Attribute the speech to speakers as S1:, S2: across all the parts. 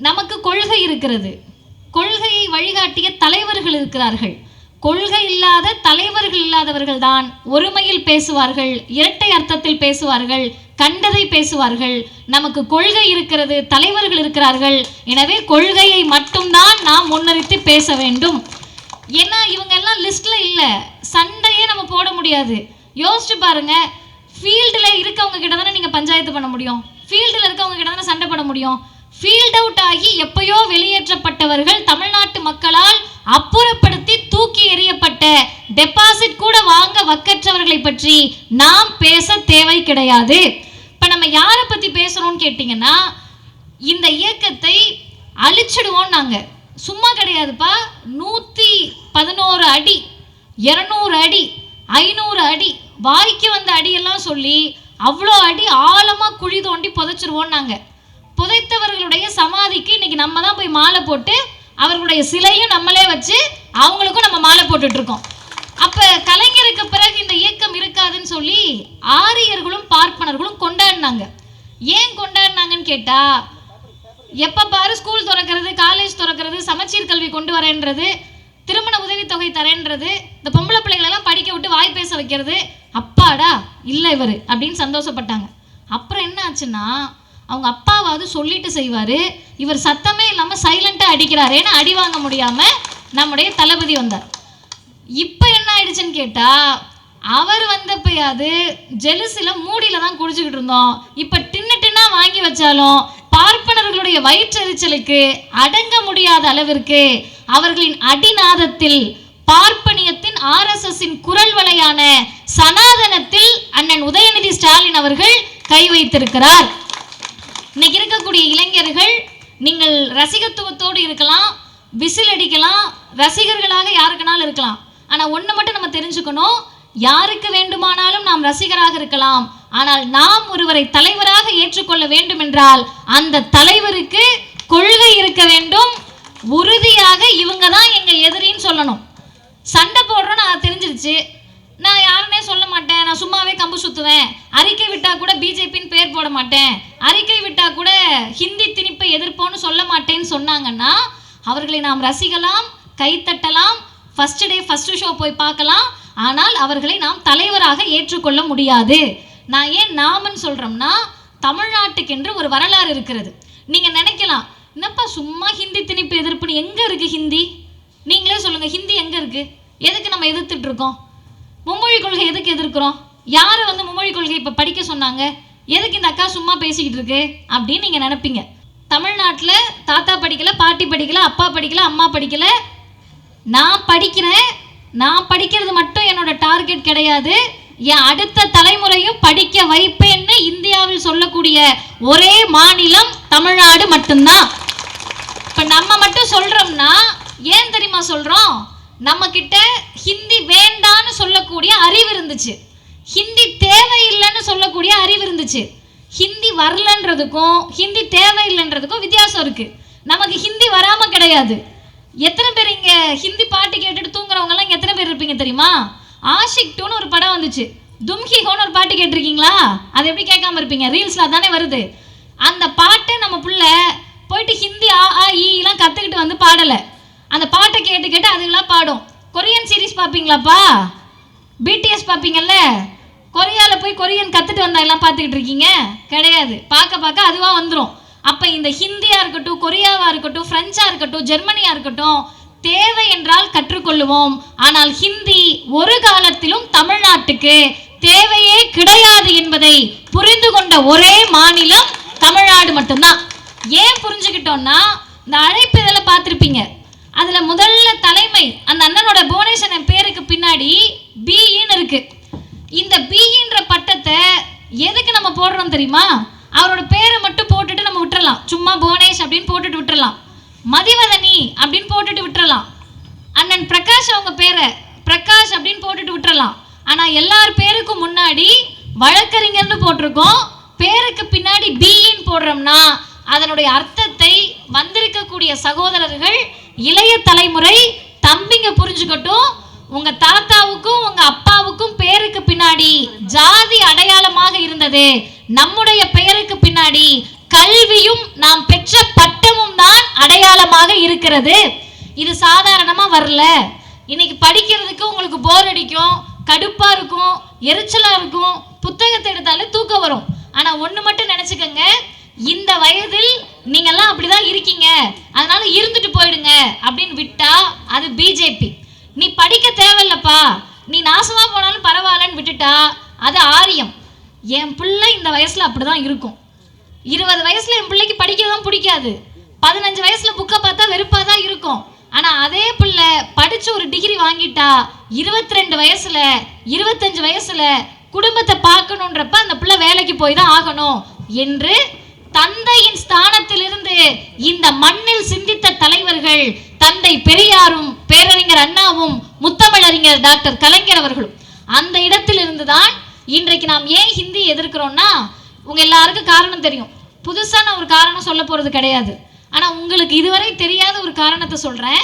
S1: நமக்கு கொள்கை இருக்கிறது. கொள்கையை வழிகாட்டிய தலைவர்கள் இருக்கிறார்கள். கொள்கை இல்லாத தலைவர்கள் இல்லாதவர்கள் தான் ஒருமையில் பேசுவார்கள், இரட்டை அர்த்தத்தில் பேசுவார்கள், கண்டதை பேசுவார்கள். நமக்கு கொள்கை இருக்கிறது, தலைவர்கள் இருக்கிறார்கள். எனவே கொள்கையை மட்டும்தான் நாம் முன்னிறுத்தி பேச வேண்டும். ஏன்னா இவங்க எல்லாம் லிஸ்ட்ல இல்ல, சண்டையே நம்ம போட முடியாது. யோசிச்சு பாருங்க, ஃபீல்டில் இருக்கவங்க கிட்ட தானே நீங்கள் பஞ்சாயத்து பண்ண முடியும், ஃபீல்டில் இருக்கவங்க கிட்ட தானே சண்டை பண்ண முடியும். ஃபீல்ட் அவுட் ஆகி எப்பயோ வெளியேற்றப்பட்டவர்கள், தமிழ்நாட்டு மக்களால் அப்புறப்படுத்தி தூக்கி எறியப்பட்ட, டெபாசிட் கூட வாங்க வக்கற்றவர்களை பற்றி நாம் பேச தேவை கிடையாது. இப்போ நம்ம யாரை பற்றி பேசுகிறோம்னு கேட்டிங்கன்னா, இந்த இயக்கத்தை அழிச்சிடுவோம். நாங்கள் சும்மா கிடையாதுப்பா. 111 அடி, 200 அடி, 500 அடி, வாய்க்கு வந்த அடியெல்லாம் சொல்லி அவ்வளோ அடி ஆழமாக குழி தோண்டி புதைச்சிருவோம். நாங்கள் புதைத்தவர்களுடைய சமாதிக்கு இன்னைக்கு நம்ம தான் போய் மாலை போட்டு, அவர்களுடைய சிலையும் நம்மளே வச்சு அவங்களுக்கும் நம்ம மாலை போட்டுட்டு இருக்கோம். அப்ப கலைஞருக்கு பிறகு இந்த இயக்கம் இருக்காதுன்னு சொல்லி ஆரியர்களும் பார்ப்பனர்களும் கொண்டாடினாங்க. ஏன் கொண்டாடினாங்கன்னு கேட்டா, எப்ப பாரு ஸ்கூல் திறக்கிறது, காலேஜ் திறக்கிறது, சமச்சீர் கல்வி கொண்டு வரேன்றது, திருமண உதவித்தொகை தரேன்றது, இந்த பொம்பளை பிள்ளைகளெல்லாம் படிக்க விட்டு வாய் பேச வைக்கிறது, அப்பாடா இல்லை இவர் அப்படின்னு சந்தோஷப்பட்டாங்க. அப்புறம் என்ன ஆச்சுன்னா, அவங்க அப்பாவாவது சொல்லிட்டு செய்வார், இவர் சத்தமே இல்லாமல் சைலண்ட்டாக அடிக்கிறாரேன்னு அடி வாங்க முடியாமல் நம்முடைய தளபதி வந்தார். இப்போ என்ன ஆயிடுச்சுன்னு கேட்டால், அவர் வந்தப்பயாவது ஜெலுசில் மூடியில் தான் குடிச்சுக்கிட்டு இருந்தோம். இப்போ டின்னா வாங்கி வச்சாலும் பார்ப்பனர்களுடைய வயிற்றெரிச்சலுக்கு அடங்க முடியாத அளவிற்கு அவர்களின் அடிநாதத்தில் பார்ப்பனியத்தின் RSSின் குரல் வலையான சனாதனத்தில் அண்ணன் உதயநிதி ஸ்டாலின் அவர்கள் கை வைத்திருக்கிறார். இன்னைக்கு இருக்கக்கூடிய இளைஞர்கள், நீங்கள் ரசிகத்துவத்தோடு இருக்கலாம், விசில் அடிக்கலாம், ரசிகர்களாக யாருக்குனாலும் இருக்கலாம். ஆனால் ஒன்று மட்டும் நம்ம தெரிஞ்சுக்கணும், யாருக்கு வேண்டுமானாலும் நாம் ரசிகராக இருக்கலாம். ஆனால் நாம் ஒருவரை தலைவராக ஏற்றுக்கொள்ள வேண்டும் என்றால் அந்த தலைவருக்கு கொள்கை இருக்க வேண்டும். உறுதியாக இவங்க தான் எங்கள் எதிரின்னு சொல்லணும். சண்டை போடுறோன்னு நான் தெரிஞ்சிருச்சு, நான் யாருன்னே சொல்ல மாட்டேன், நான் சும்மாவே கம்பு சுற்றுவேன், அறிக்கை விட்டால் கூட பிஜேபின்னு பேர் போட மாட்டேன், அறிக்கை விட்டால் கூட ஹிந்தி திணிப்பை எதிர்ப்போன்னு சொல்ல மாட்டேன்னு சொன்னாங்கன்னா, அவர்களை நாம் ரசிக்கலாம், கைத்தட்டலாம், ஃபர்ஸ்ட் டே ஃபர்ஸ்ட் ஷோ போய் பார்க்கலாம். ஆனால் அவர்களை நாம் தலைவராக ஏற்றுக்கொள்ள முடியாது. நான் ஏன் நாமன்னு சொல்கிறோம்னா, தமிழ்நாட்டுக்கென்று ஒரு வரலாறு இருக்கிறது. நீங்கள் நினைக்கலாம், என்னப்பா சும்மா ஹிந்தி திணிப்பு எதிர்ப்புன்னு, எங்கே இருக்குது ஹிந்தி? நீங்களே சொல்லுங்கள், ஹிந்தி எங்கே இருக்குது? எதுக்கு நம்ம எதிர்த்துட்டு இருக்கோம்? மும்மொழி கொள்கை எதுக்கு எதிர்க்கிறோம்? யாரை மும்மொழி கொள்கை இப்போ படிக்க சொன்னாங்க? எதுக்கு இந்த அக்கா சும்மா பேசிக்கிட்டு இருக்கு அப்படின்னு நீங்கள் நினைப்பீங்க. தமிழ்நாட்டில் தாத்தா படிக்கலை, பாட்டி படிக்கலை, அப்பா படிக்கலை, அம்மா படிக்கலை, நான் படிக்கிறேன். நான் படிக்கிறது மட்டும் என்னோட டார்கெட் கிடையாது, என் அடுத்த தலைமுறையும் படிக்க வைப்பேன்னு இந்தியாவில் சொல்லக்கூடிய ஒரே மாநிலம் தமிழ்நாடு மட்டும்தான். இப்போ நம்ம மட்டும் சொல்கிறோம்னா ஏன் தெரியுமா சொல்கிறோம்? நம்ம கிட்ட ஹிந்தி வேண்டான்னு சொல்லக்கூடிய அறிவு இருந்துச்சு, ஹிந்தி தேவையில்லைன்னு சொல்லக்கூடிய அறிவு இருந்துச்சு. ஹிந்தி வரலன்றதுக்கும் ஹிந்தி தேவையில்லைன்றதுக்கும் வித்தியாசம் இருக்கு. நமக்கு ஹிந்தி வராமல் கிடையாது. எத்தனை பேர் இங்கே ஹிந்தி பாட்டு கேட்டுட்டு தூங்குறவங்கலாம் இங்கே எத்தனை பேர் இருப்பீங்க தெரியுமா? ஆஷிக் 2ன்னு ஒரு படம் வந்துச்சு, தும்கி ஹோன்னு ஒரு பாட்டு கேட்டிருக்கீங்களா? அது எப்படி கேட்காம இருப்பீங்க? ரீல்ஸில் தானே வருது. அந்த பாட்டை நம்ம பிள்ளை போயிட்டு ஹிந்தி ஈலாம் கற்றுக்கிட்டு வந்து பாடலை, அந்த பாட்டை கேட்டு கேட்டு அதுக்கெல்லாம் பாடும். கொரியன் சீரீஸ் பார்ப்பீங்களாப்பா? பிடிஎஸ் பார்ப்பீங்கல்ல? கொரியாவில் போய் கொரியன் கற்றுட்டு வந்தா எல்லாம் பார்த்துக்கிட்டு இருக்கீங்க? கிடையாது. பார்க்க பார்க்க அதுவாக வந்துடும். அப்போ இந்த ஹிந்தியாக இருக்கட்டும், கொரியாவாக இருக்கட்டும், ஃப்ரெஞ்சாக இருக்கட்டும், ஜெர்மனியாக இருக்கட்டும், தேவை என்றால் கற்றுக்கொள்ளுவோம். ஆனால் ஹிந்தி ஒரு காலத்திலும் தமிழ்நாட்டுக்கு தேவையே கிடையாது என்பதை புரிந்து கொண்ட ஒரே மாநிலம் தமிழ்நாடு மட்டும்தான். ஏன் புரிஞ்சுக்கிட்டோம்னா, இந்த அழைப்பு இதெல்லாம் பார்த்துருப்பீங்க. அதில் முதல்ல தலைமை அந்த அண்ணனோட புவனேஸ்வரன் பேருக்கு பின்னாடி பின்னு இருக்கு. இந்த பின்ற பட்டத்தை எதுக்கு நம்ம போடுறோம் தெரியுமா? அவரோட பேரை மட்டும் போட்டுட்டு நம்ம விட்டுறலாம், சும்மா புவனேஷ் அப்படின்னு போட்டுட்டு விட்டுறலாம், மதிவதனி அப்படின்னு போட்டுட்டு விட்டுறலாம், அண்ணன் பிரகாஷ் அவங்க பேரை பிரகாஷ் அப்படின்னு போட்டுட்டு விட்டுறலாம். ஆனால் எல்லார் பேருக்கும் முன்னாடி வழக்கறிஞர்னு போட்டிருக்கோம், பேருக்கு பின்னாடி பின்னு போடுறோம்னா அதனுடைய அர்த்தத்தை வந்திருக்கக்கூடிய சகோதரர்கள், இளைய தலைமுறை தம்பிங்க புரிஞ்சுக்கட்டும். உங்க தாத்தாவுக்கும் உங்க அப்பாவுக்கும் பேருக்கு பின்னாடி ஜாதி அடையாளமாக இருந்தது, நம்முடைய பெயருக்கு பின்னாடி கல்வியும் நாம் பெற்ற பட்டமும் தான் அடையாளமாக இருக்கிறது. இது சாதாரணமா வரல. இன்னைக்கு படிக்கிறதுக்கு உங்களுக்கு போர் அடிக்கும், கடுப்பா இருக்கும், எரிச்சலா இருக்கும், புத்தகத்தை எடுத்தாலே தூக்கம் வரும். ஆனா ஒண்ணு மட்டும் நினைச்சுக்கங்க, இந்த வயதில் நீங்கெல்லாம் அப்படிதான் இருக்கீங்க, அதனால இருந்துட்டு போயிடுங்க அப்படின்னு விட்டா அது பிஜேபி. நீ படிக்க தேவையில்லப்பா, நீ நாசமா போனாலும் பரவாயில்லன்னு விட்டுட்டா அது ஆரியம். என் பிள்ளை இந்த வயசுல அப்படிதான் இருக்கும். 20 வயசுல என் பிள்ளைக்கு படிக்கதான் பிடிக்காது, 15 வயசுல புக்கை பார்த்தா வெறுப்பா தான் இருக்கும். ஆனா அதே பிள்ளை படிச்சு ஒரு டிகிரி வாங்கிட்டா 22 வயசுல 25 வயசுல குடும்பத்தை பார்க்கணுன்றப்ப அந்த பிள்ளை வேலைக்கு போய் தான் ஆகணும் என்று தந்தையின் ஸ்தானத்திலிருந்து இந்த மண்ணில் சிந்தித்த தலைவர்கள் தந்தை பெரியாரும் பேரறிஞர் அண்ணாவும் முத்தமிழறிஞர் டாக்டர் கலைஞர் அவர்களும். அந்த இடத்திலிருந்து தான் இன்றைக்கு நாம் ஏன் ஹிந்தி எதிர்க்கிறோம்னா, உங்க எல்லாருக்கும் காரணம் தெரியும். புதுசா நான் ஒரு காரணம் சொல்ல போறது கிடையாது. ஆனா உங்களுக்கு இதுவரை தெரியாத ஒரு காரணத்தை சொல்றேன்.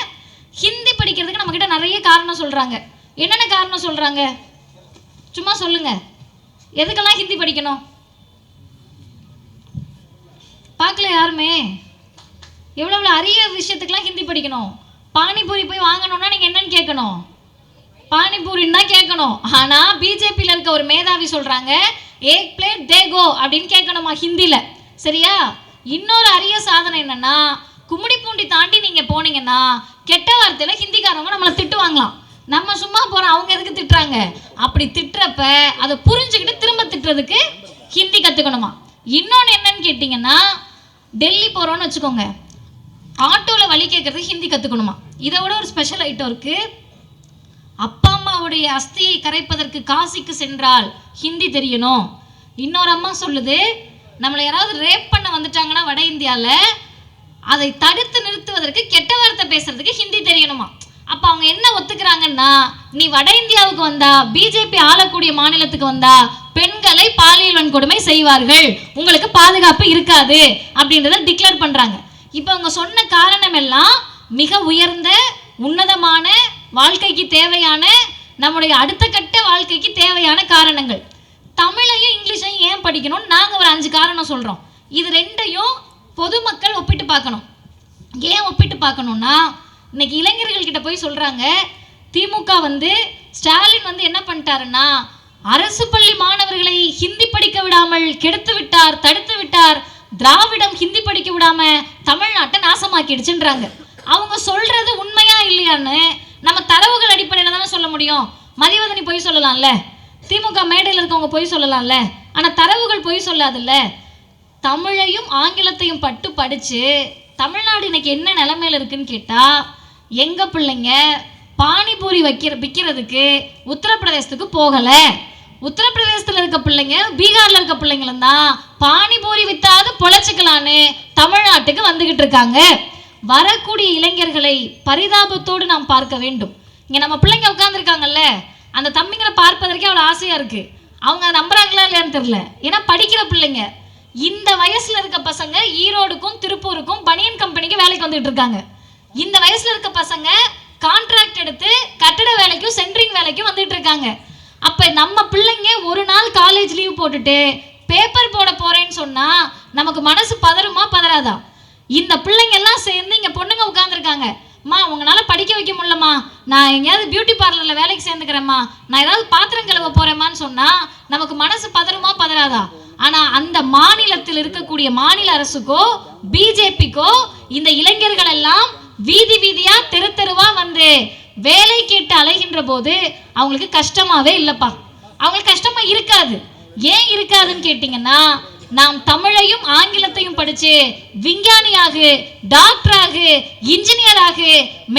S1: ஹிந்தி படிக்கிறதுக்கு நம்ம கிட்ட நிறைய காரணம் சொல்றாங்க. என்னென்ன காரணம் சொல்றாங்க சும்மா சொல்லுங்க. எதுக்கெல்லாம் ஹிந்தி படிக்கணும் பார்க்கல யாருமே? எவ்வளவு அரிய விஷயத்துக்கெல்லாம் ஹிந்தி படிக்கணும். பானிபூரி போய் வாங்கணும்னா நீங்க என்னன்னு கேட்கணும், பானிபூரின்னு தான் கேட்கணும். ஆனா பிஜேபியில் இருக்க ஒரு மேதாவி சொல்றாங்க ஏக் பிளேட் தேகோ அப்படின்னு கேட்கணுமா ஹிந்தில. சரியா? இன்னொரு அரிய சாதனை என்னன்னா, கும்மிடிப்பூண்டி தாண்டி நீங்க போனீங்கன்னா கெட்ட வார்த்தையில ஹிந்திக்காரவங்க நம்மளை திட்டுவாங்களாம். நம்ம சும்மா போறோம், அவங்க எதுக்கு திட்டுறாங்க? அப்படி திட்டுறப்ப அதை புரிஞ்சுக்கிட்டு திரும்ப திட்டுறதுக்கு ஹிந்தி கத்துக்கணுமா. இன்னொன்று என்னன்னு கேட்டிங்கன்னா, டெல்லி போறோம்னு வச்சுக்கோங்க, ஆட்டோவில் வழி கேட்கறதுக்கு ஹிந்தி கத்துக்கணுமா. இதை விட ஒரு ஸ்பெஷல் ஐட்டம் இருக்கு. அப்பா அம்மாவுடைய அஸ்தியை கரைப்பதற்கு காசிக்கு சென்றால் ஹிந்தி தெரியணும். இன்னொரு அம்மா சொல்லுது, நம்மளை யாராவது ரேப் பண்ண வந்துட்டாங்கன்னா வட இந்தியாவில் அதை தடுத்து நிறுத்துவதற்கு கெட்ட வார்த்தை பேசுறதுக்கு ஹிந்தி தெரியணுமா. அப்போ அவங்க என்ன ஒத்துக்கிறாங்கன்னா, நீ வட இந்தியாவுக்கு வந்தா, பிஜேபி ஆளக்கூடிய மாநிலத்துக்கு வந்தா பெண்களை பாலியல் வன்கொடுமை செய்வார்கள், உங்களுக்கு பாதுகாப்பு இருக்காது அப்படின்றத டிக்ளேர் பண்றாங்க. இப்போ அவங்க சொன்ன காரணம் எல்லாம் மிக உயர்ந்த உன்னதமான வாழ்க்கைக்கு தேவையான, நம்முடைய அடுத்த கட்ட வாழ்க்கைக்கு தேவையான காரணங்கள். தமிழையும் இங்கிலீஷையும் ஏன் படிக்கணும், நாங்கள் ஒரு 5 காரணம் சொல்கிறோம். இது ரெண்டையும் பொதுமக்கள் ஒப்பிட்டு பார்க்கணும். ஏன் ஒப்பிட்டு பார்க்கணும்னா, இன்னைக்கு இளைஞர்கள்கிட்ட போய் சொல்கிறாங்க, திமுக ஸ்டாலின் என்ன பண்ணிட்டாருன்னா, அரசு பள்ளி மாணவர்களை ஹிந்தி படிக்க விடாமல் கெடுத்து விட்டார், தடுத்து விட்டார், திராவிடம் ஹிந்தி படிக்க விடாம தமிழ்நாட்டை நாசமாக்கிடுச்சுன்றாங்க. அவங்க சொல்றது உண்மையா இல்லையான்னு நம்ம தரவுகள் அடிப்படையில் தானே சொல்ல முடியும். மதிவதனி பொய் சொல்லலாம்ல, திமுக மேடையில் இருக்கவங்க பொய் சொல்லலாம்ல, ஆனால் தரவுகள் பொய் சொல்லாதுல்ல. தமிழையும் ஆங்கிலத்தையும் பட்டு படித்து தமிழ்நாடு இன்னைக்கு என்ன நிலைமையில் இருக்குன்னு கேட்டால், எங்கள் பிள்ளைங்க பானிபூரி விற்கிறதுக்கு உத்தரப்பிரதேசத்துக்கு போகலை. உத்தரப்பிரதேசத்தில் இருக்க பிள்ளைங்க, பீகாரில் இருக்க பிள்ளைங்களும் தான் பானிபூரி விற்றாது பொழைச்சிக்கலான்னு தமிழ்நாட்டுக்கு வந்துக்கிட்டு இருக்காங்க. வரக்கூடிய இளைஞர்களை பரிதாபத்தோடு நாம் பார்க்க வேண்டும். இங்கே நம்ம பிள்ளைங்க உட்காந்துருக்காங்கல்ல, அந்த தம்பிங்களை பார்ப்பதற்கே அவ்வளோ ஆசையாக இருக்குது. அவங்க நம்புறாங்களா இல்லையான்னு தெரியல. ஏன்னா படிக்கிற பிள்ளைங்க. இந்த வயசில் இருக்க பசங்க ஈரோடுக்கும் திருப்பூருக்கும் பனியன் கம்பெனிக்கு வேலைக்கு வந்துட்டு இருக்காங்க. இந்த வயசில் இருக்க பசங்க கான்ட்ராக்ட் எடுத்து கட்டட வேலைக்கும் சென்ட்ரிங் வேலைக்கும் வந்துட்டு இருக்காங்க. அப்போ நம்ம பிள்ளைங்க ஒரு நாள் காலேஜ் லீவ் போட்டுட்டு பேப்பர் போட போகிறேன்னு சொன்னால் நமக்கு மனசு பதறுமா பதறாதா? இந்த பிள்ளைங்க எல்லாம் சேர்ந்து இங்கே பொண்ணுங்க உட்காந்துருக்காங்க, அம்மா உங்களால் படிக்க வைக்க முடியலம்மா, நான் எங்கேயாவது பியூட்டி பார்லரில் வேலைக்கு சேர்ந்துக்கிறேம்மா, நான் ஏதாவது பாத்திரம் கழுவ போகிறேம்மான்னு சொன்னால் நமக்கு மனசு பதறுமா பதறாதா? ஆனால் அந்த மாநிலத்தில் இருக்கக்கூடிய மாநில அரசுக்கோ பிஜேபிக்கோ இந்த இளைஞர்கள் எல்லாம் வீதி வீதியா தெரு தெருவா வேலை கேட்டு அலைகின்ற போது அவங்களுக்கு கஷ்டமாவே இல்லைப்பா. அவங்களுக்கு கஷ்டமா இருக்காது. ஏன் இருக்காதுன்னு கேட்டிங்கன்னா, நாம் தமிழையும் ஆங்கிலத்தையும் படித்து விஞ்ஞானியாக, டாக்டராக, இன்ஜினியராக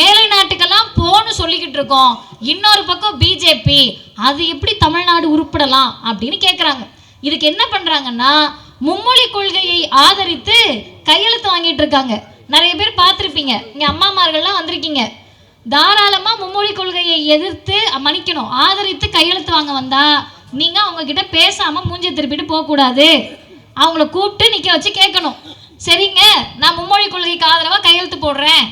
S1: மேலை நாட்டுக்கெல்லாம் போன்னு சொல்லிக்கிட்டு இருக்கோம். இன்னொரு பக்கம் பிஜேபி அது எப்படி தமிழ்நாடு உருப்படலாம் அப்படின்னு கேட்குறாங்க. இதுக்கு என்ன பண்ணுறாங்கன்னா, மும்மொழி கொள்கையை ஆதரித்து கையெழுத்து வாங்கிட்டு இருக்காங்க. நிறைய பேர் பார்த்துருப்பீங்க, இங்கே அம்மாமார்கள்லாம் வந்திருக்கீங்க. தாராளமாக மும்மொழி கொள்கையை எதிர்த்து மன்னிக்கணும் ஆதரித்து கையெழுத்து வாங்க வந்தால் நீங்கள் அவங்கக்கிட்ட பேசாமல் மூஞ்சி திருப்பிட்டு போகக்கூடாது. அவங்கள கூப்பிட்டு நிற்க வச்சு கேட்கணும், சரிங்க நான் மும்மொழி கொள்கைக்கு ஆதரவாக கையெழுத்து போடுறேன்,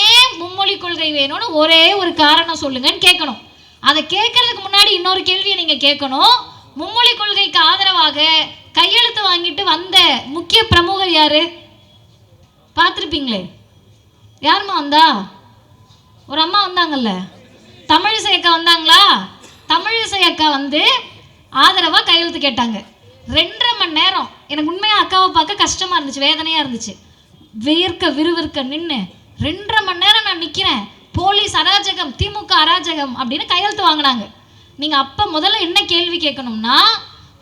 S1: ஏன் மும்மொழி கொள்கை வேணும்னு ஒரே ஒரு காரணம் சொல்லுங்கன்னு கேட்கணும். அதை கேட்கறதுக்கு முன்னாடி இன்னொரு கேள்வியை நீங்கள் கேட்கணும், மும்மொழி கொள்கைக்கு ஆதரவாக கையெழுத்து வாங்கிட்டு வந்த முக்கிய பிரமுகர் யாரு பார்த்துருப்பீங்களே? யாருமா வந்தா? ஒரு அம்மா வந்தாங்கல்ல, தமிழிசை அக்கா வந்தாங்களா? தமிழிசை அக்கா வந்து ஆதரவாக கையெழுத்து கேட்டாங்க. 2.5 மணி நேரம். எனக்கு உண்மையாக அக்காவை பார்க்க கஷ்டமாக இருந்துச்சு, வேதனையாக இருந்துச்சு. விறுவிறுக்க நின்று 2.5 மணி நேரம் நான் நிற்கிறேன். போலீஸ் அராஜகம், திமுக அராஜகம் அப்படின்னு கையெழுத்து வாங்கினாங்க. நீங்கள் அப்போ முதல்ல என்ன கேள்வி கேட்கணும்னா,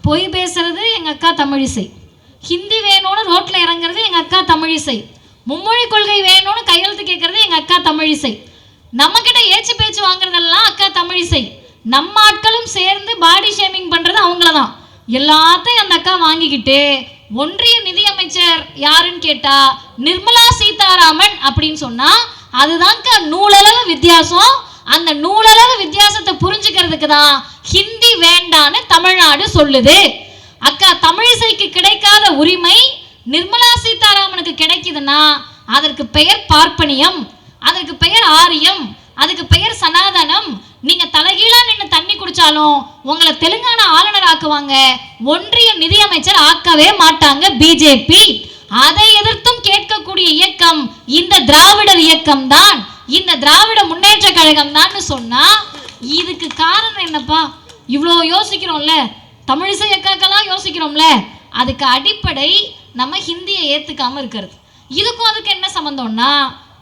S1: பொய் பேசுறது எங்கள் அக்கா தமிழிசை, ஹிந்தி வேணும்னு ரோட்டில் இறங்குறது எங்கள் அக்கா தமிழிசை, மும்மொழி கொள்கை வேணும்னு கையெழுத்து கேட்கறது எங்கள் அக்கா தமிழிசை, நம்மக்கிட்ட ஏச்சு பேச்சு வாங்குறதெல்லாம் அக்கா தமிழிசை, நம்ம ஆட்களும் சேர்ந்து பாடி ஷேமிங் பண்ணுறது அவங்கள தான். எல்லாத்தையும் அந்த அக்கா வாங்கிக்கிட்டு ஒன்றிய நிதியமைச்சர் யாருன்னு கேட்டா நிர்மலா சீதாராமன் அப்படின்னு சொன்னா அதுதான்க்க நூலளவு வித்தியாசம். அந்த நூலளவு வித்தியாசத்தை புரிஞ்சுக்கிறதுக்கு தான் ஹிந்தி வேண்டான்னு தமிழ்நாடு சொல்லுது. அக்கா தமிழிசைக்கு கிடைக்காத உரிமை நிர்மலா சீதாராமனுக்கு கிடைக்குதுன்னா அதற்கு பெயர் பார்ப்பனியம், அதற்கு பெயர் ஆரியம், அதுக்கு பெயர் சனாதனம். நீங்க தலைகீழா நின்று தண்ணி குடிச்சாலும் உங்களை தெலுங்கானா ஆளுநர் ஆக்குவாங்க, ஒன்றிய நிதியமைச்சர் ஆக்கவே மாட்டாங்க பிஜேபி. அதை எதிர்த்தும் கேட்கக்கூடிய இயக்கம் இந்த திராவிடர் இயக்கம் தான், இந்த திராவிட முன்னேற்ற கழகம் தான் சொன்னா இதுக்கு காரணம் என்னப்பா? இவ்வளோ யோசிக்கிறோம்ல, தமிழிசை அக்காக்கெல்லாம் யோசிக்கிறோம்ல, அதுக்கு அடிப்படை நம்ம ஹிந்தியை ஏத்துக்காம இருக்கிறது. இதுக்கும் அதுக்கு என்ன சம்பந்தம்னா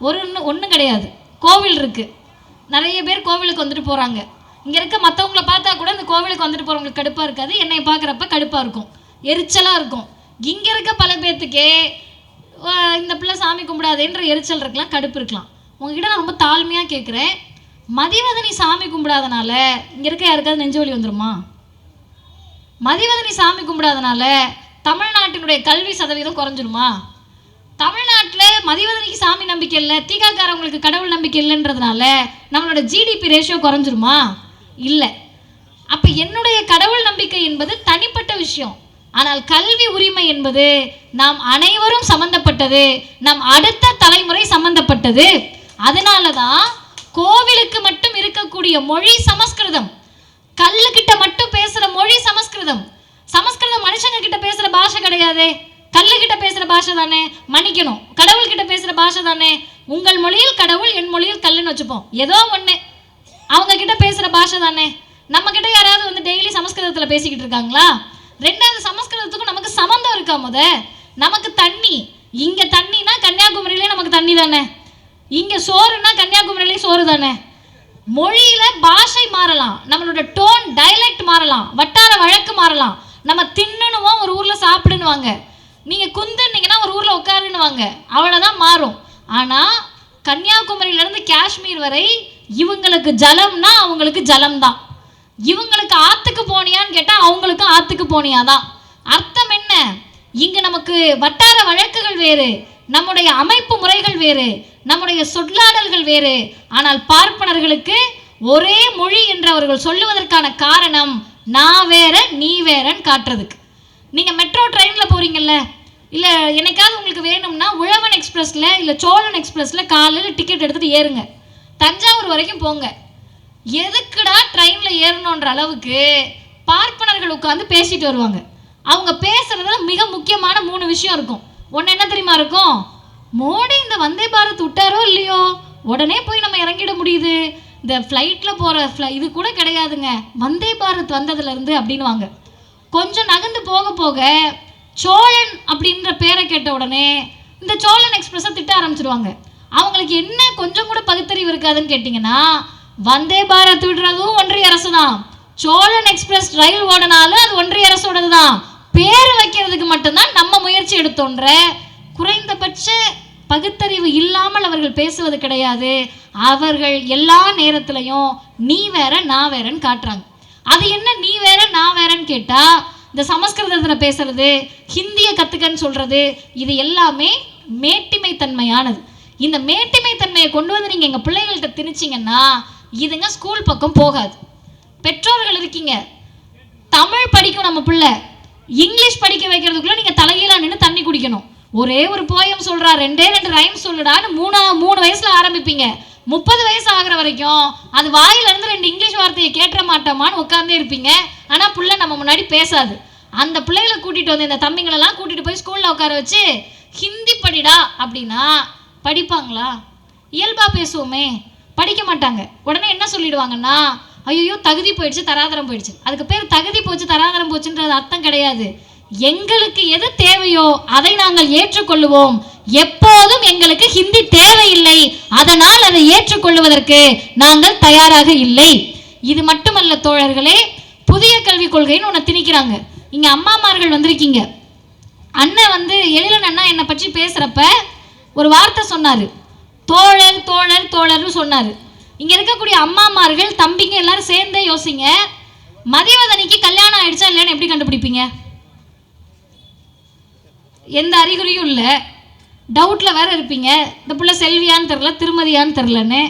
S1: ஒன்றும் கிடையாது. கோவில் இருக்கு, நிறைய பேர் கோவிலுக்கு வந்துட்டு போகிறாங்க. இங்கே இருக்க மற்றவங்கள பார்த்தா கூட இந்த கோவிலுக்கு வந்துட்டு போகிறவங்களுக்கு கடுப்பாக இருக்காது, என்னை பார்க்குறப்ப கடுப்பாக இருக்கும், எரிச்சலாக இருக்கும். இங்கே இருக்க பல பேர்த்துக்கே இந்த பிள்ளை சாமி கும்பிடாதேன்ற எரிச்சல் இருக்கலாம், கடுப்பு இருக்கலாம். உங்ககிட்ட நான் ரொம்ப தாழ்மையாக கேட்குறேன், மதிவதனி சாமி கும்பிடாதனால இங்கே இருக்க யாருக்காவது நெஞ்சு வலி வந்துடுமா? மதிவதனி சாமி கும்பிடாதனால தமிழ்நாட்டினுடைய கல்வி சதவீதம் குறைஞ்சிருமா? தமிழ்நாட்டில் மதிவதனிக்கு சாமி நம்பிக்கை இல்லை, தீகாக்காரவங்களுக்கு கடவுள் நம்பிக்கை இல்லைன்றதுனால நம்மளோட ஜிடிபி ரேஷியோ குறைஞ்சிருமா? இல்லை. அப்போ என்னுடைய கடவுள் நம்பிக்கை என்பது தனிப்பட்ட விஷயம். ஆனால் கல்வி உரிமை என்பது நாம் அனைவரும் சம்பந்தப்பட்டது, நம் அடுத்த தலைமுறை சம்பந்தப்பட்டது. அதனால தான் கோவிலுக்கு மட்டும் இருக்கக்கூடிய மொழி சமஸ்கிருதம், கல்லுக்கிட்ட மட்டும் பேசுகிற மொழி சமஸ்கிருதம். சமஸ்கிருதம் மனுஷங்க கிட்ட பேசுகிற பாஷை கிடையாதே, கல்லுக்கிட்ட பேசுகிற பாஷை தானே. மன்னிக்கணும், கடவுள்கிட்ட பேசுகிற பாஷை தானே. உங்கள் மொழியில் கடவுள், என் மொழியில் கல்லுன்னு வச்சுப்போம், ஏதோ ஒன்று. அவங்க கிட்ட பேசுகிற பாஷை தானே. நம்ம கிட்ட யாராவது வந்து டெய்லி சமஸ்கிருதத்தில் பேசிக்கிட்டு இருக்காங்களா? ரெண்டாவது, சமஸ்கிருதத்துக்கும் நமக்கு சம்மந்தம் இருக்கா? நமக்கு தண்ணி, இங்கே தண்ணினா கன்னியாகுமரியிலே நமக்கு தண்ணி தானே, இங்கே சோறுனா கன்னியாகுமரியிலே சோறு தானே. மொழியில் பாஷை மாறலாம், நம்மளோட டோன் டைலக்ட் மாறலாம், வட்டார வழக்கு மாறலாம். நம்ம தின்னுனுவோம், ஒரு ஊரில் சாப்பிடுன்னுவாங்க. நீங்கள் குந்துன்னீங்கன்னா ஒரு ஊரில் உட்காருன்னுவாங்க, அவ்வளோதான் மாறும். ஆனால் கன்னியாகுமரியிலேருந்து காஷ்மீர் வரை இவங்களுக்கு ஜலம்னா அவங்களுக்கு ஜலம் தான், இவங்களுக்கு ஆற்றுக்கு போனியான்னு கேட்டால் அவங்களுக்கும் ஆற்றுக்கு போனியா தான். அர்த்தம் என்ன? இங்கே நமக்கு வட்டார வழக்குகள் வேறு, நம்முடைய அமைப்பு முறைகள் வேறு, நம்முடைய சொல்லாடல்கள் வேறு. ஆனால் பார்ப்பனர்களுக்கு ஒரே மொழி என்று அவர்கள் சொல்லுவதற்கான காரணம் நான் வேற நீ வேறன்னு காட்டுறதுக்கு. நீங்கள் மெட்ரோ ட்ரெயினில் போகிறீங்கல்ல, இல்லை என்னைக்காவது உங்களுக்கு வேணும்னா உழவன் எக்ஸ்பிரஸில் இல்லை சோழன் எக்ஸ்பிரஸில் காலையில் டிக்கெட் எடுத்துகிட்டு ஏறுங்க, தஞ்சாவூர் வரைக்கும் போங்க. எதுக்குடா ட்ரெயினில் ஏறணுன்ற அளவுக்கு பார்ப்பனர்கள் உட்காந்து பேசிட்டு வருவாங்க. அவங்க பேசுகிறதுல மிக முக்கியமான 3 விஷயம் இருக்கும். ஒன்று என்ன தெரியுமா இருக்கும்? மோடி இந்த வந்தே பாரத் விட்டாரோ இல்லையோ உடனே போய் நம்ம இறங்கிட முடியுது, இந்த ஃப்ளைட்டில் போகிற இது கூட கிடையாதுங்க வந்தே பாரத் வந்ததுலேருந்து அப்படின்வாங்க. கொஞ்சம் நகர்ந்து போக போக சோழன் அப்படின்ற பேரை கேட்ட உடனே இந்த சோழன் எக்ஸ்பிரஸை திட்ட ஆரம்பிச்சிருவாங்க. அவங்களுக்கு என்ன கொஞ்சம் கூட பகுத்தறிவு இருக்காதுன்னு கேட்டிங்கன்னா, வந்தே பாரத் விடுறதும் ஒன்றிய அரசு தான், சோழன் எக்ஸ்பிரஸ் ரயில் ஓடனாலும் அது ஒன்றிய அரசோடது தான். பேர் வைக்கிறதுக்கு மட்டும்தான் நம்ம முயற்சி எடுத்தோன்ற குறைந்தபட்ச பகுத்தறிவு இல்லாமல் அவர்கள் பேசுவது கிடையாது. அவர்கள் எல்லா நேரத்திலையும் நீ வேற நான் வேறன்னு காட்டுறாங்க. அது என்ன நீ வேற நான் வேறன்னு கேட்டால், இந்த சமஸ்கிருதத்தில் பேசுறது, ஹிந்தியை கற்றுக்கன்னு சொல்கிறது, இது எல்லாமே மேட்டிமை தன்மையானது. இந்த மேட்டிமை தன்மையை கொண்டு வந்து நீங்கள் எங்கள் பிள்ளைகள்கிட்ட திணிச்சிங்கன்னா இதுங்க ஸ்கூல் பக்கம் போகாது. பெற்றோர்கள் இருக்கீங்க, தமிழ் படிக்கும் நம்ம பிள்ளை, இங்கிலீஷ் படிக்க வைக்கிறதுக்குள்ளே நீங்கள் தலைகீழாக நின்று தண்ணி குடிக்கணும். ஒரே ஒரு போயம் சொல்கிறா, 2 ரைம் சொல்லுடான்னு 3 வயசில் ஆரம்பிப்பீங்க. 30 வயசு ஆகிற வரைக்கும் அது வாயிலிருந்து 2 இங்கிலீஷ் வார்த்தையை கேட்ட மாட்டோமான்னு உட்காந்தே இருப்பீங்க. ஆனால் புள்ள நம்ம முன்னாடி பேசாது. அந்த பிள்ளைகளை கூட்டிட்டு வந்து இந்த தம்பிங்களெல்லாம் கூட்டிட்டு போய் ஸ்கூல்ல உட்கார வச்சு ஹிந்தி படிடா அப்படின்னா படிப்பாங்களா? இயல்பா பேசுவோமே, படிக்க மாட்டாங்க. உடனே என்ன சொல்லிடுவாங்கன்னா, ஐயோ தகுதி போயிடுச்சு தராதரம் போயிடுச்சு. அதுக்கு பேர் தகுதி போச்சு தராதரம் போச்சுன்றது அர்த்தம் கிடையாது. எங்களுக்கு எது தேவையோ அதை நாங்கள் ஏற்றுக்கொள்ளுவோம். எப்போதும் எங்களுக்கு ஹிந்தி தேவையில்லை, அதனால் அதை ஏற்றுக்கொள்வதற்கு நாங்கள் தயாராக இல்லை. இது மட்டுமல்ல தோழர்களே, புதிய கல்விக் கொள்கைன்னு ஒன்று திணிக்கிறாங்க. இங்கே அம்மாமார்கள் வந்திருக்கீங்க. அண்ணன் எழிலன் அண்ணா என்னை பற்றி பேசுகிறப்ப ஒரு வார்த்தை சொன்னார், தோழர் தோழர் தோழர்னு சொன்னார். இங்கே இருக்கக்கூடிய அம்மாமார்கள் தம்பிங்க எல்லாரும் சேர்ந்தே யோசிங்க, மதிவதனிக்கு கல்யாணம் ஆயிடுச்சா இல்லைன்னு எப்படி கண்டுபிடிப்பீங்க? எந்த அறிகுறியும் இல்லை, டவுட்டில் வேற இருப்பீங்க. இந்த பிள்ளை செல்வியான்னு தெரில திருமதியான்னு தெரிலன்னு.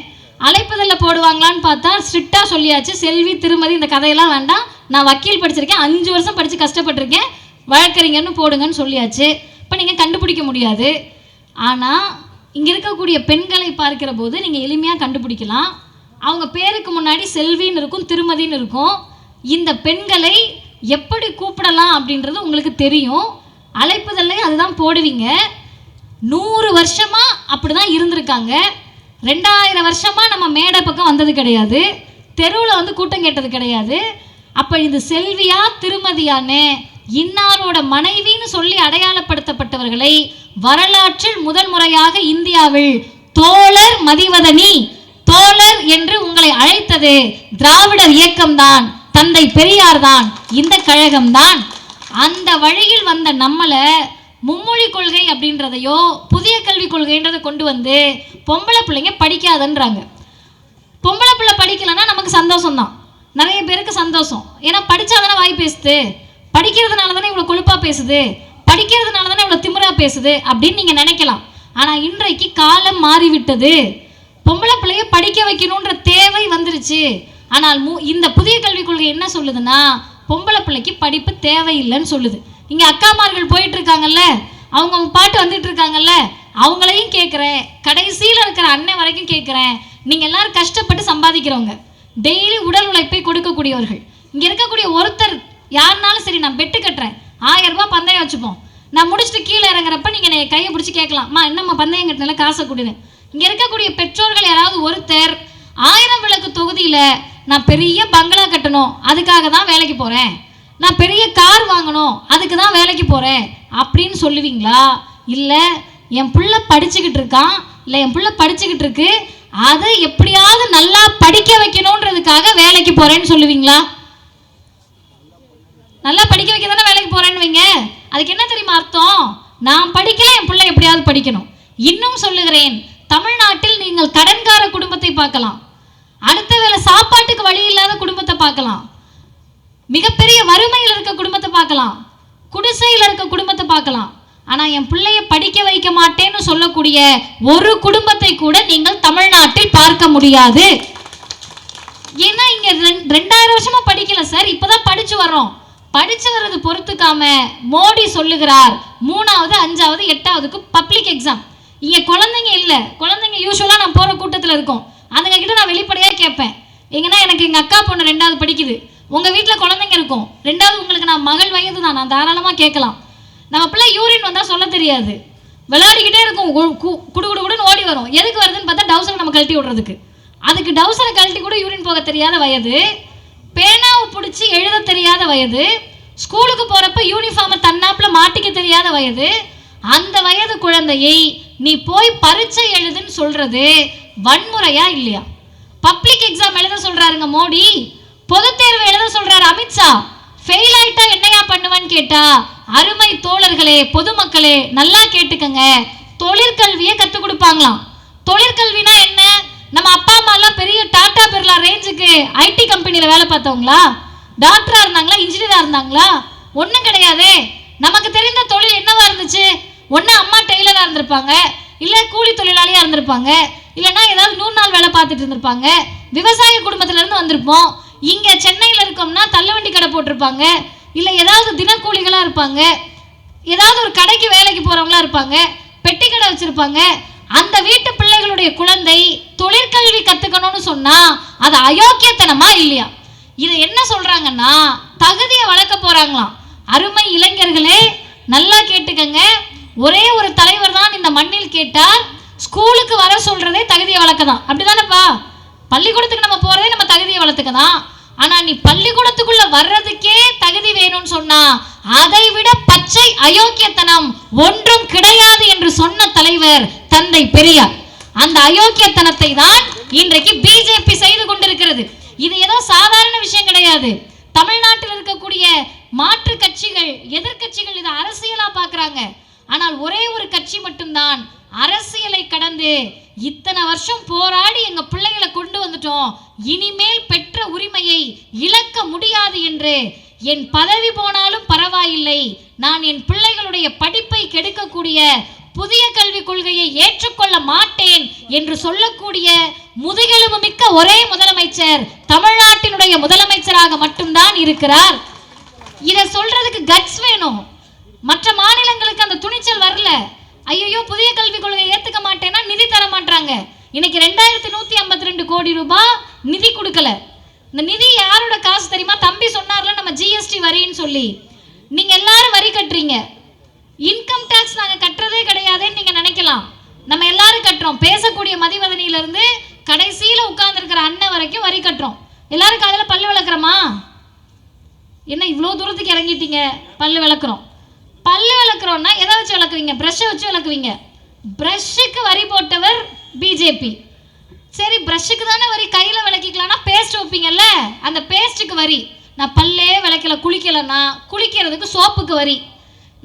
S1: அழைப்பதில் போடுவாங்களான்னு பார்த்தா ஸ்ட்ரிக்டாக சொல்லியாச்சு, செல்வி திருமதி இந்த கதையெல்லாம் வேண்டாம், நான் வக்கீல் படிச்சிருக்கேன், 5 வருஷம் படித்து கஷ்டப்பட்டிருக்கேன், வழக்கறிஞர்னு போடுங்கன்னு சொல்லியாச்சு. இப்போ நீங்கள் கண்டுபிடிக்க முடியாது. ஆனால் இங்கே இருக்கக்கூடிய பெண்களை பார்க்கிற போது நீங்கள் எளிமையாக கண்டுபிடிக்கலாம். அவங்க பேருக்கு முன்னாடி செல்வின்னு இருக்கும், திருமதின்னு இருக்கும். இந்த பெண்களை எப்படி கூப்பிடலாம் அப்படின்றது உங்களுக்கு தெரியும். அழைப்புதல்ல அதுதான் போடுவீங்க. 100 வருஷமாக அப்படி தான் இருந்திருக்காங்க. 2000 வருஷமாக நம்ம மேடை பக்கம் வந்தது கிடையாது, தெருவில் கூட்டம் கேட்டது கிடையாது. அப்போ இது செல்வியா திருமதியான்னு இன்னாரோட மனைவின்னு சொல்லி அடையாளப்படுத்தப்பட்டவர்களை வரலாற்றில் முதல் முறையாக இந்தியாவில் தோழர் மதிவதனி தோழர் என்று உங்களை அழைத்தது திராவிடர் இயக்கம்தான், தந்தை பெரியார் தான், இந்த கழகம்தான். அந்த வழியில் வந்த நம்மளை மும்மொழி கொள்கை அப்படின்றதையோ புதிய கல்விக் கொள்கைன்றதை கொண்டு வந்து பொம்பளை பிள்ளைங்க படிக்காதுன்றாங்க. பொம்பளை பிள்ளை படிக்கலைன்னா நமக்கு சந்தோஷம் தான், நிறைய பேருக்கு சந்தோஷம். ஏன்னா படித்தாதானே வாய் பேசுது, படிக்கிறதுனால தானே இவ்வளோ கொழுப்பாக பேசுது, படிக்கிறதுனால தானே இவ்வளோ திமிரா பேசுது அப்படின்னு நீங்கள் நினைக்கலாம். ஆனால் இன்றைக்கு காலம் மாறிவிட்டது. பொம்பளை பிள்ளைய படிக்க வைக்கணுன்ற தேவை வந்துருச்சு. ஆனால் இந்த புதிய கல்விக் கொள்கை என்ன சொல்லுதுன்னா, பொம்பளை பிள்ளைக்கு படிப்பு தேவையில்லைன்னு சொல்லுது. இங்கே அக்காமார்கள் போயிட்டு இருக்காங்கல்ல, அவங்க பாட்டு வந்துட்டு இருக்காங்கல்ல, அவங்களையும் கேட்குறேன், கடைசியில் இருக்கிற அண்ணன் வரைக்கும் கேட்குறேன். நீங்கள் எல்லாரும் கஷ்டப்பட்டு சம்பாதிக்கிறவங்க, டெய்லி உடல் உழைப்பை கொடுக்கக்கூடியவர்கள். இங்கே இருக்கக்கூடிய ஒருத்தர் யாருனாலும் சரி, நான் பெட்டு கட்டுறேன், 1000 ரூபாய் பந்தயம் வச்சுப்போம், நான் முடிச்சுட்டு கீழே இறங்குறப்ப நீங்கள் கையை பிடிச்சி கேட்கலாம்மா, என்னம்மா பந்தயம் கட்டினால காசை கொடுன்னு. இங்கே இருக்கக்கூடிய பெற்றோர்கள் யாராவது ஒருத்தர் 1000 விளக்கு தொகுதியில் நான் பெரிய பங்களா கட்டணும் அதுக்காக தான் வேலைக்கு போகிறேன், நான் பெரிய கார் வாங்கணும் அதுக்கு தான் வேலைக்கு போகிறேன் அப்படின்னு சொல்லுவீங்களா? இல்லை என் பிள்ளை படிச்சுக்கிட்டு இருக்கான், இல்லை என் பிள்ளை படிச்சுக்கிட்டு இருக்கு, அதை எப்படியாவது நல்லா படிக்க வைக்கணுன்றதுக்காக வேலைக்கு போகிறேன்னு சொல்லுவீங்களா? நல்லா படிக்க வைக்க தானே வேலைக்கு போகிறேன்னு வைங்க. அதுக்கு என்ன தெரியுமா அர்த்தம்? நான் படிக்கல, என் பிள்ளை எப்படியாவது படிக்கணும். இன்னும் சொல்லுகிறேன், தமிழ்நாட்டில் நீங்கள் கடன்கார குடும்பத்தை பார்க்கலாம், அடுத்த வேளை சாப்பாட்டுக்கு வழி இல்லாத குடும்பத்தை பார்க்கலாம், மிகப்பெரிய வறுமையில் இருக்க குடும்பத்தை பார்க்கலாம், குடிசையில் இருக்க குடும்பத்தை பார்க்கலாம். ஆனால் என் பிள்ளைய படிக்க வைக்க மாட்டேன்னு சொல்லக்கூடிய ஒரு குடும்பத்தை கூட நீங்கள் தமிழ்நாட்டில் பார்க்க முடியாது. ஏன்னா இங்கே 2000 வருஷமா படிக்கல சார், இப்போதான் படிச்சு வர்றோம். படிச்சு வர்றது பொறுத்துக்காம மோடி சொல்லுகிறார் 3வது 5வது 8வதுக்கு பப்ளிக் எக்ஸாம். இங்கே குழந்தைங்க இல்லை, குழந்தைங்க யூஸ்வலாக நான் போகிற கூட்டத்தில் இருக்கும், அதுங்க கிட்ட நான் வெளிப்படையாக கேட்பேன், எங்கன்னா எனக்கு எங்கள் அக்கா பொண்ணு 2வது படிக்குது, உங்கள் வீட்டில் குழந்தைங்க இருக்கும், 2வது உங்களுக்கு நான் மகள் வயது தான், நான் தாராளமாக கேட்கலாம். நம்ம பிள்ளை யூரின் வந்தால் சொல்ல தெரியாது, விளையாடிக்கிட்டே இருக்கும், குடு குடு குடுன்னு ஓடி வரும். எதுக்கு வருதுன்னு பார்த்தா டவுசரை நம்ம கழட்டி விடுறதுக்கு. அதுக்கு டவுசரை கழட்டி கூட யூரின் போக தெரியாத வயது, பேனாவை பிடிச்சி எழுத தெரியாத வயது, ஸ்கூலுக்கு போகிறப்ப யூனிஃபார்மை தன்னாப்பில் மாட்டிக்க தெரியாத வயது. அந்த வயது குழந்தையை நீ போய் பரீட்சை எழுதுன்னு சொல்கிறது வன்முறையா இல்லையா? பப்ளிக் எக்ஸாம் எழுத சொல்கிறாருங்க மோடி, பொது தேர்வு எழுத சொல்கிறாரு அமித்ஷா. ஃபெயில் ஆயிட்டா என்னையா பண்ணுவான்னு கேட்டா, அருமை தோழர்களே பொதுமக்களே நல்லா கேட்டுக்கங்க, தொழிற்கல்வியை கற்றுக் கொடுப்பாங்களாம். தொழிற்கல்வினா என்ன? நம்ம அப்பா அம்மாலாம் பெரிய டாடா பிர்லா ரேஞ்சுக்கு ஐடி கம்பெனியில் வேலை பார்த்தவங்களா, டாக்டராக இருந்தாங்களா, இன்ஜினியராக இருந்தாங்களா? ஒன்றும் கிடையாது. நமக்கு தெரிந்த தொழில் என்னவா இருந்துச்சு? ஒன்று அம்மா டெய்லராக இருந்திருப்பாங்க, இல்லை கூலி தொழிலாளியாக இருந்திருப்பாங்க, இல்லைன்னா ஏதாவது 100 நாள் வேலை பார்த்துட்டு இருந்திருப்பாங்க. விவசாய குடும்பத்திலேருந்து வந்திருப்போம். இங்கே சென்னையில் இருக்கோம்னா தள்ளுவண்டி கடை போட்டிருப்பாங்க, இல்லை ஏதாவது தினக்கூலிகளாக இருப்பாங்க, ஏதாவது ஒரு கடைக்கு வேலைக்கு போகிறவங்களா இருப்பாங்க, பெட்டி கடை வச்சுருப்பாங்க. அந்த வீட்டு பிள்ளைகளுடைய குழந்தை தொழிற்கல்வி கற்றுக்கணும்னு சொன்னால் அது அயோக்கியத்தனமா இல்லையா? இதை என்ன சொல்கிறாங்கன்னா, தகுதியை வளர்க்க போகிறாங்களாம். அருமை இளைஞர்களே, நல்லா கேட்டுக்கங்க. ஒரே ஒரு தலைவர் தான் இந்த மண்ணில் கேட்டார், ஸ்கூலுக்கு வர சொல்றதே தகுதியை வளர்க்க தான். அப்படிதானப்பா? பள்ளிக்கூடத்துக்கு நம்ம போறதே நம்ம தகுதியை வளர்த்துக்க தான். ஆனா நீ பள்ளிக்கூடத்துக்குள்ள வர்றதுக்கே தகுதி வேணும்னு சொன்னா அதை விட பச்சை அயோக்கியத்தனம் ஒன்றும் கிடையாது என்று சொன்ன தலைவர் தந்தை பெரியார். அந்த அயோக்கியத்தனத்தை தான் இன்றைக்கு பிஜேபி செய்து கொண்டிருக்கிறது. இது ஏதோ சாதாரண விஷயம் கிடையாது. தமிழ்நாட்டில் இருக்கக்கூடிய மாற்று கட்சிகள், எதிர்கட்சிகள் இதை அரசியலா பார்க்கறாங்க. ஆனால் ஒரே ஒரு கட்சி மட்டும்தான் அரசியலை கடந்து இத்தனை வருஷம் போராடி எங்க பிள்ளைகளை கொண்டு வந்துட்டோம், இனிமேல் பெற்ற உரிமையை இழக்க முடியாது என்று, என் பதவி போனாலும் பரவாயில்லை, நான் என் பிள்ளைகளுடைய படிப்பை கெடுக்கக்கூடிய புதிய கல்விக் கொள்கையை ஏற்றுக்கொள்ள மாட்டேன் என்று சொல்லக்கூடிய முதுகெலும்பு மிக்க ஒரே முதலமைச்சர் தமிழ்நாட்டினுடைய முதலமைச்சராக மட்டும்தான் இருக்கிறார். இதை சொல்றதுக்கு கட்ஸ் வேணும். மற்ற மாநிலங்களுக்கு அந்த துணிச்சல் வரல. ஐயோ புதிய கல்விக் கொள்கையை ஏத்துக்க மாட்டேன்னா நிதி தர மாட்டாங்க. இன்னைக்கு 2152 கோடி ரூபாய் நிதி கொடுக்கல. இந்த நிதி யாரோட காசு தெரியுமா? தம்பி சொன்னார்ல, நம்ம ஜிஎஸ்டி வரின்னு சொல்லி. நீங்க எல்லாரும் வரி கட்டுறீங்க. இன்கம் டாக்ஸ் நாங்க கட்டுறதே கிடையாதுன்னு நீங்க நினைக்கலாம். நம்ம எல்லாரும் கட்டுறோம். பேசக்கூடிய மதிவதனியில இருந்து கடைசியில உட்கார்ந்து இருக்கிற அண்ணன் வரைக்கும் வரி கட்டுறோம். எல்லாரும் காலையில பல்லு விளக்குறோமா? என்ன இவ்வளோ தூரத்துக்கு இறங்கிட்டீங்க? பல்லு விளக்குறோம். பல்லு விளக்குறோம்னா எதை வச்சு விளக்குவீங்க? ப்ரஷ்ஷை வச்சு விளக்குவீங்க. ப்ரஷ்ஷுக்கு வரி போட்டவர் பிஜேபி. சரி, ப்ரஷ்ஷுக்கு தானே வரி, கையில் விளக்கிக்கலாம்னா பேஸ்ட் வைப்பீங்கல்ல, அந்த பேஸ்ட்டுக்கு வரி. நான் பல்லே விளக்கல, குளிக்கலைன்னா குளிக்கிறதுக்கு சோப்புக்கு வரி.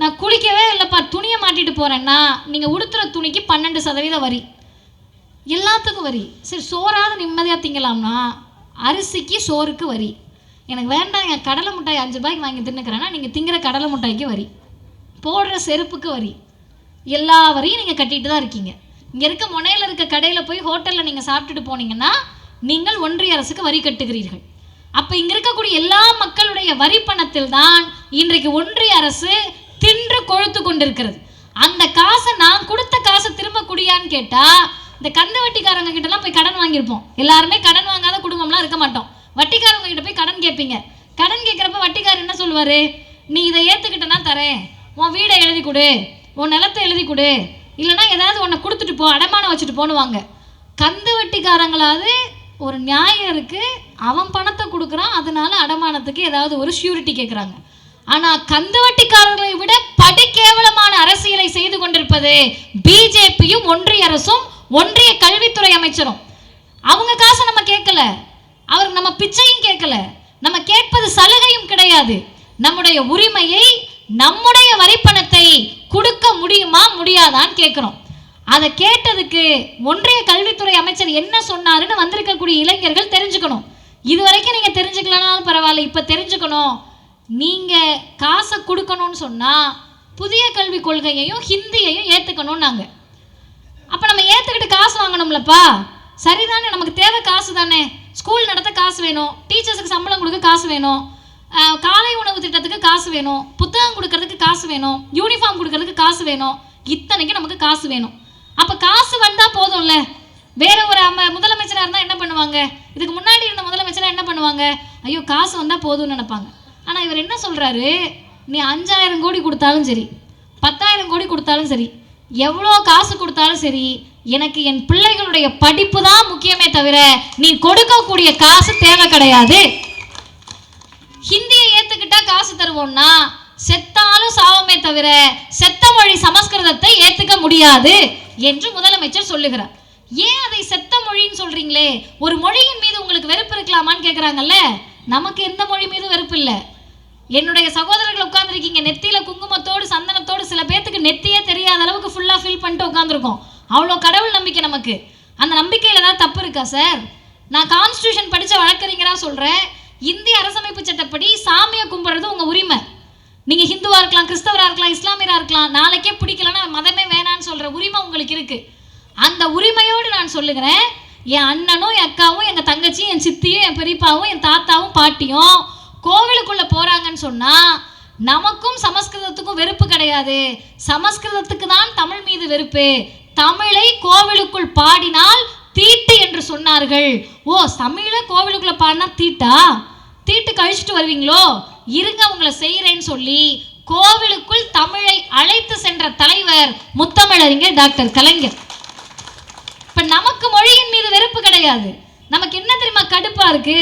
S1: நான் குளிக்கவே இல்லைப்பா, துணியை மாட்டிட்டு போகிறேன்னா நீங்கள் உடுத்துற துணிக்கு 12% வரி. எல்லாத்துக்கும் வரி. சரி, சோறாவது நிம்மதியாக திங்கலாம்னா அரிசிக்கு சோறுக்கு வரி. எனக்கு வேண்டாம், என் கடலை மிட்டாய் 5 ரூபாய்க்கு வாங்கி தின்னுக்கிறேன்னா நீங்கள் திங்கிற கடலை மிட்டாய்க்கு வரி, போடுற செருப்புக்கு வரி. எல்லா வரியும் நீங்கள் கட்டிட்டு தான் இருக்கீங்க. இங்கே இருக்க முனையில் இருக்க கடையில் போய் ஹோட்டலில் நீங்கள் சாப்பிட்டுட்டு போனீங்கன்னா நீங்கள் ஒன்றிய அரசுக்கு வரி கட்டுகிறீர்கள். அப்போ இங்கே இருக்கக்கூடிய எல்லா மக்களுடைய வரி பணத்தில் தான் இன்றைக்கு ஒன்றிய அரசு தின்று கொழுத்து கொண்டிருக்கிறது. அந்த காசை, நான் கொடுத்த காசை திரும்ப குடியான்னு கேட்டால், இந்த கந்து வட்டிக்காரங்க கிட்டலாம் போய் கடன் வாங்கியிருப்போம். எல்லாருமே கடன் வாங்காத குடும்பம்லாம் இருக்க மாட்டோம். வட்டிக்காரங்க கிட்ட போய் கடன் கேட்பீங்க. கடன் கேட்குறப்ப வட்டிக்காரர் என்ன சொல்லுவார்? நீ இதை ஏற்றுக்கிட்டனா தரேன், உன் வீடை எழுதி கொடு, உன் நிலத்தை எழுதி கொடு, இல்லைனா ஏதாவது ஒன்றை கொடுத்துட்டு போ, அடமானம் வச்சுட்டு போனுவாங்க. கந்து வட்டிக்காரங்களாவது ஒரு நியாயம் இருக்குது, அவன் பணத்தை கொடுக்குறான், அதனால அடமானத்துக்கு ஏதாவது ஒரு ஷூரிட்டி கேட்குறாங்க. ஆனால் கந்து வட்டிக்காரர்களை விட படு கேவலமான அரசியலை செய்து கொண்டிருப்பது பிஜேபியும் ஒன்றிய அரசும் ஒன்றிய கல்வித்துறை அமைச்சரும். அவங்க காசை நம்ம கேட்கல, அவருக்கு நம்ம பிச்சையும் கேட்கல, நம்ம கேட்பது சலுகையும் கிடையாது. நம்முடைய உரிமையை, நம்முடைய வரிப்பணத்தை கொடுக்க முடியுமா முடியாதான்னு கேட்குறோம். அதை கேட்டதுக்கு ஒன்றிய கல்வித்துறை அமைச்சர் என்ன சொன்னாருன்னு வந்திருக்கக்கூடிய இளைஞர்கள் தெரிஞ்சுக்கணும். இது வரைக்கும் நீங்கள் தெரிஞ்சுக்கலனாலும் பரவாயில்ல, இப்போ தெரிஞ்சுக்கணும். நீங்கள் காசை கொடுக்கணும்னு சொன்னால் புதிய கல்விக் கொள்கையையும் ஹிந்தியையும் ஏற்றுக்கணும். நாங்கள் அப்போ நம்ம ஏற்றுக்கிட்டு காசு வாங்கணும்லப்பா. சரிதானே, நமக்கு தேவை காசு தானே. ஸ்கூல் நடத்த காசு வேணும், டீச்சர்ஸுக்கு சம்பளம் கொடுக்க காசு வேணும், காலை உணவு திட்டத்துக்கு காசு வேணும், புத்தகம் கொடுக்கறதுக்கு காசு வேணும், யூனிஃபார்ம் கொடுக்கறதுக்கு காசு வேணும், இத்தனைக்கு நமக்கு காசு வேணும். அப்போ காசு வந்தால் போதும்ல. வேற ஒரு முதலமைச்சராக இருந்தால் என்ன பண்ணுவாங்க? இதுக்கு முன்னாடி இருந்த முதலமைச்சராக என்ன பண்ணுவாங்க? ஐயோ காசு வந்தால் போதும்னு நினைப்பாங்க. ஆனால் இவர் என்ன சொல்கிறாரு? நீ 5000 கோடி கொடுத்தாலும் சரி, 10,000 கோடி கொடுத்தாலும் சரி, எவ்வளோ காசு கொடுத்தாலும் சரி, எனக்கு என் பிள்ளைகளுடைய படிப்பு தான் முக்கியமே தவிர நீ கொடுக்கக்கூடிய காசு தேவை கிடையாது. ஹிந்தியை ஏற்றுக்கிட்டா காசு தருவோம்னா செத்தாலும் சாவமே தவிர செத்த மொழி சமஸ்கிருதத்தை ஏற்றுக்க முடியாது என்று முதலமைச்சர் சொல்லுகிறார். ஏன் அதை செத்த மொழின்னு சொல்றீங்களே? ஒரு மொழியின் மீது உங்களுக்கு வெறுப்பு இருக்கலாமான்னு கேட்குறாங்கல்ல. நமக்கு எந்த மொழி மீது வெறுப்பு இல்லை. என்னுடைய சகோதரர்கள் உட்காந்துருக்கீங்க, நெத்தியில குங்குமத்தோடு சந்தனத்தோடு, சில பேர்த்துக்கு நெத்தியே தெரியாத அளவுக்கு ஃபுல்லாக ஃபில் பண்ணிட்டு உட்காந்துருக்கோம். அவ்வளோ கடவுள் நம்பிக்கை நமக்கு. அந்த நம்பிக்கையில் ஏதாவது தப்பு இருக்கா சார்? நான் கான்ஸ்டியூஷன் படித்த வழக்கறிஞராக சொல்கிறேன், இந்திய அரசமைப்பு சட்டப்படி சாமியை கும்பிட்றது உங்கள் உரிமை. நீங்கள் ஹிந்துவாக இருக்கலாம், கிறிஸ்தவராக இருக்கலாம், இஸ்லாமியராக இருக்கலாம், நாளைக்கே பிடிக்கலன்னா மதமே வேணான்னு சொல்கிற உரிமை உங்களுக்கு இருக்குது. அந்த உரிமையோடு நான் சொல்லுகிறேன், என் அண்ணனும் என் அக்காவும் எங்கள் தங்கச்சியும் என் சித்தியும் என் பெரியப்பாவும் என் தாத்தாவும் பாட்டியும் கோவிலுக்குள்ளே போகிறாங்கன்னு சொன்னால் நமக்கும் சமஸ்கிருதத்துக்கும் வெறுப்பு கிடையாது. சமஸ்கிருதத்துக்கு தான் தமிழ் மீது வெறுப்பு. தமிழை கோவிலுக்குள் பாடினால் தீட்டு என்று சொன்னார்கள். ஓ, தமிழை கோவிலுக்குள்ள பாடினா தீட்டா? தீட்டு கழிச்சுட்டு வருவீங்களோ, இருங்க உங்களை செய்கிறேன்னு சொல்லி கோவிலுக்குள் தமிழை அழைத்து சென்ற தலைவர் முத்தமிழறிஞர் டாக்டர் கலைஞர். இப்ப நமக்கு மொழியின் மீது வெறுப்பு கிடையாது. நமக்கு என்ன தெரியுமா கடுப்பா இருக்கு?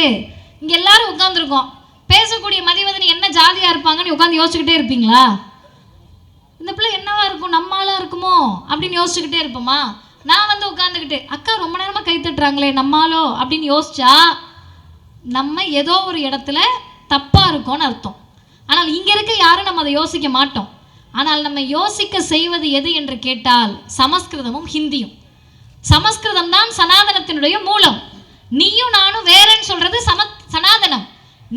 S1: இங்க எல்லாரும் உட்கார்ந்துருக்கோம், பேசக்கூடிய மதிவதனி என்ன ஜாதியா இருப்பாங்கன்னு உட்காந்து யோசிச்சுக்கிட்டே இருப்பீங்களா? இந்த பிள்ளை என்னவா இருக்கும், நம்மளா இருக்குமோ அப்படின்னு யோசிச்சுக்கிட்டே இருப்போமா? நான் வந்து உட்காந்துக்கிட்டு அக்கா ரொம்ப நேரமா கை தட்டுறாங்களே நம்மாலோ அப்படின்னு யோசிச்சா நம்ம ஏதோ ஒரு இடத்துல தப்பா இருக்கோன்னு அர்த்தம். ஆனால் இங்க இருக்க யாரும் நம்ம அதை யோசிக்க மாட்டோம். ஆனால் நம்ம யோசிக்க செய்வது எது என்று கேட்டால் சமஸ்கிருதமும் ஹிந்தியும். சமஸ்கிருதம் தான் சனாதனத்தினுடைய மூலம். நீயும் நானும் வேறன்னு சொல்றது சனாதனம்,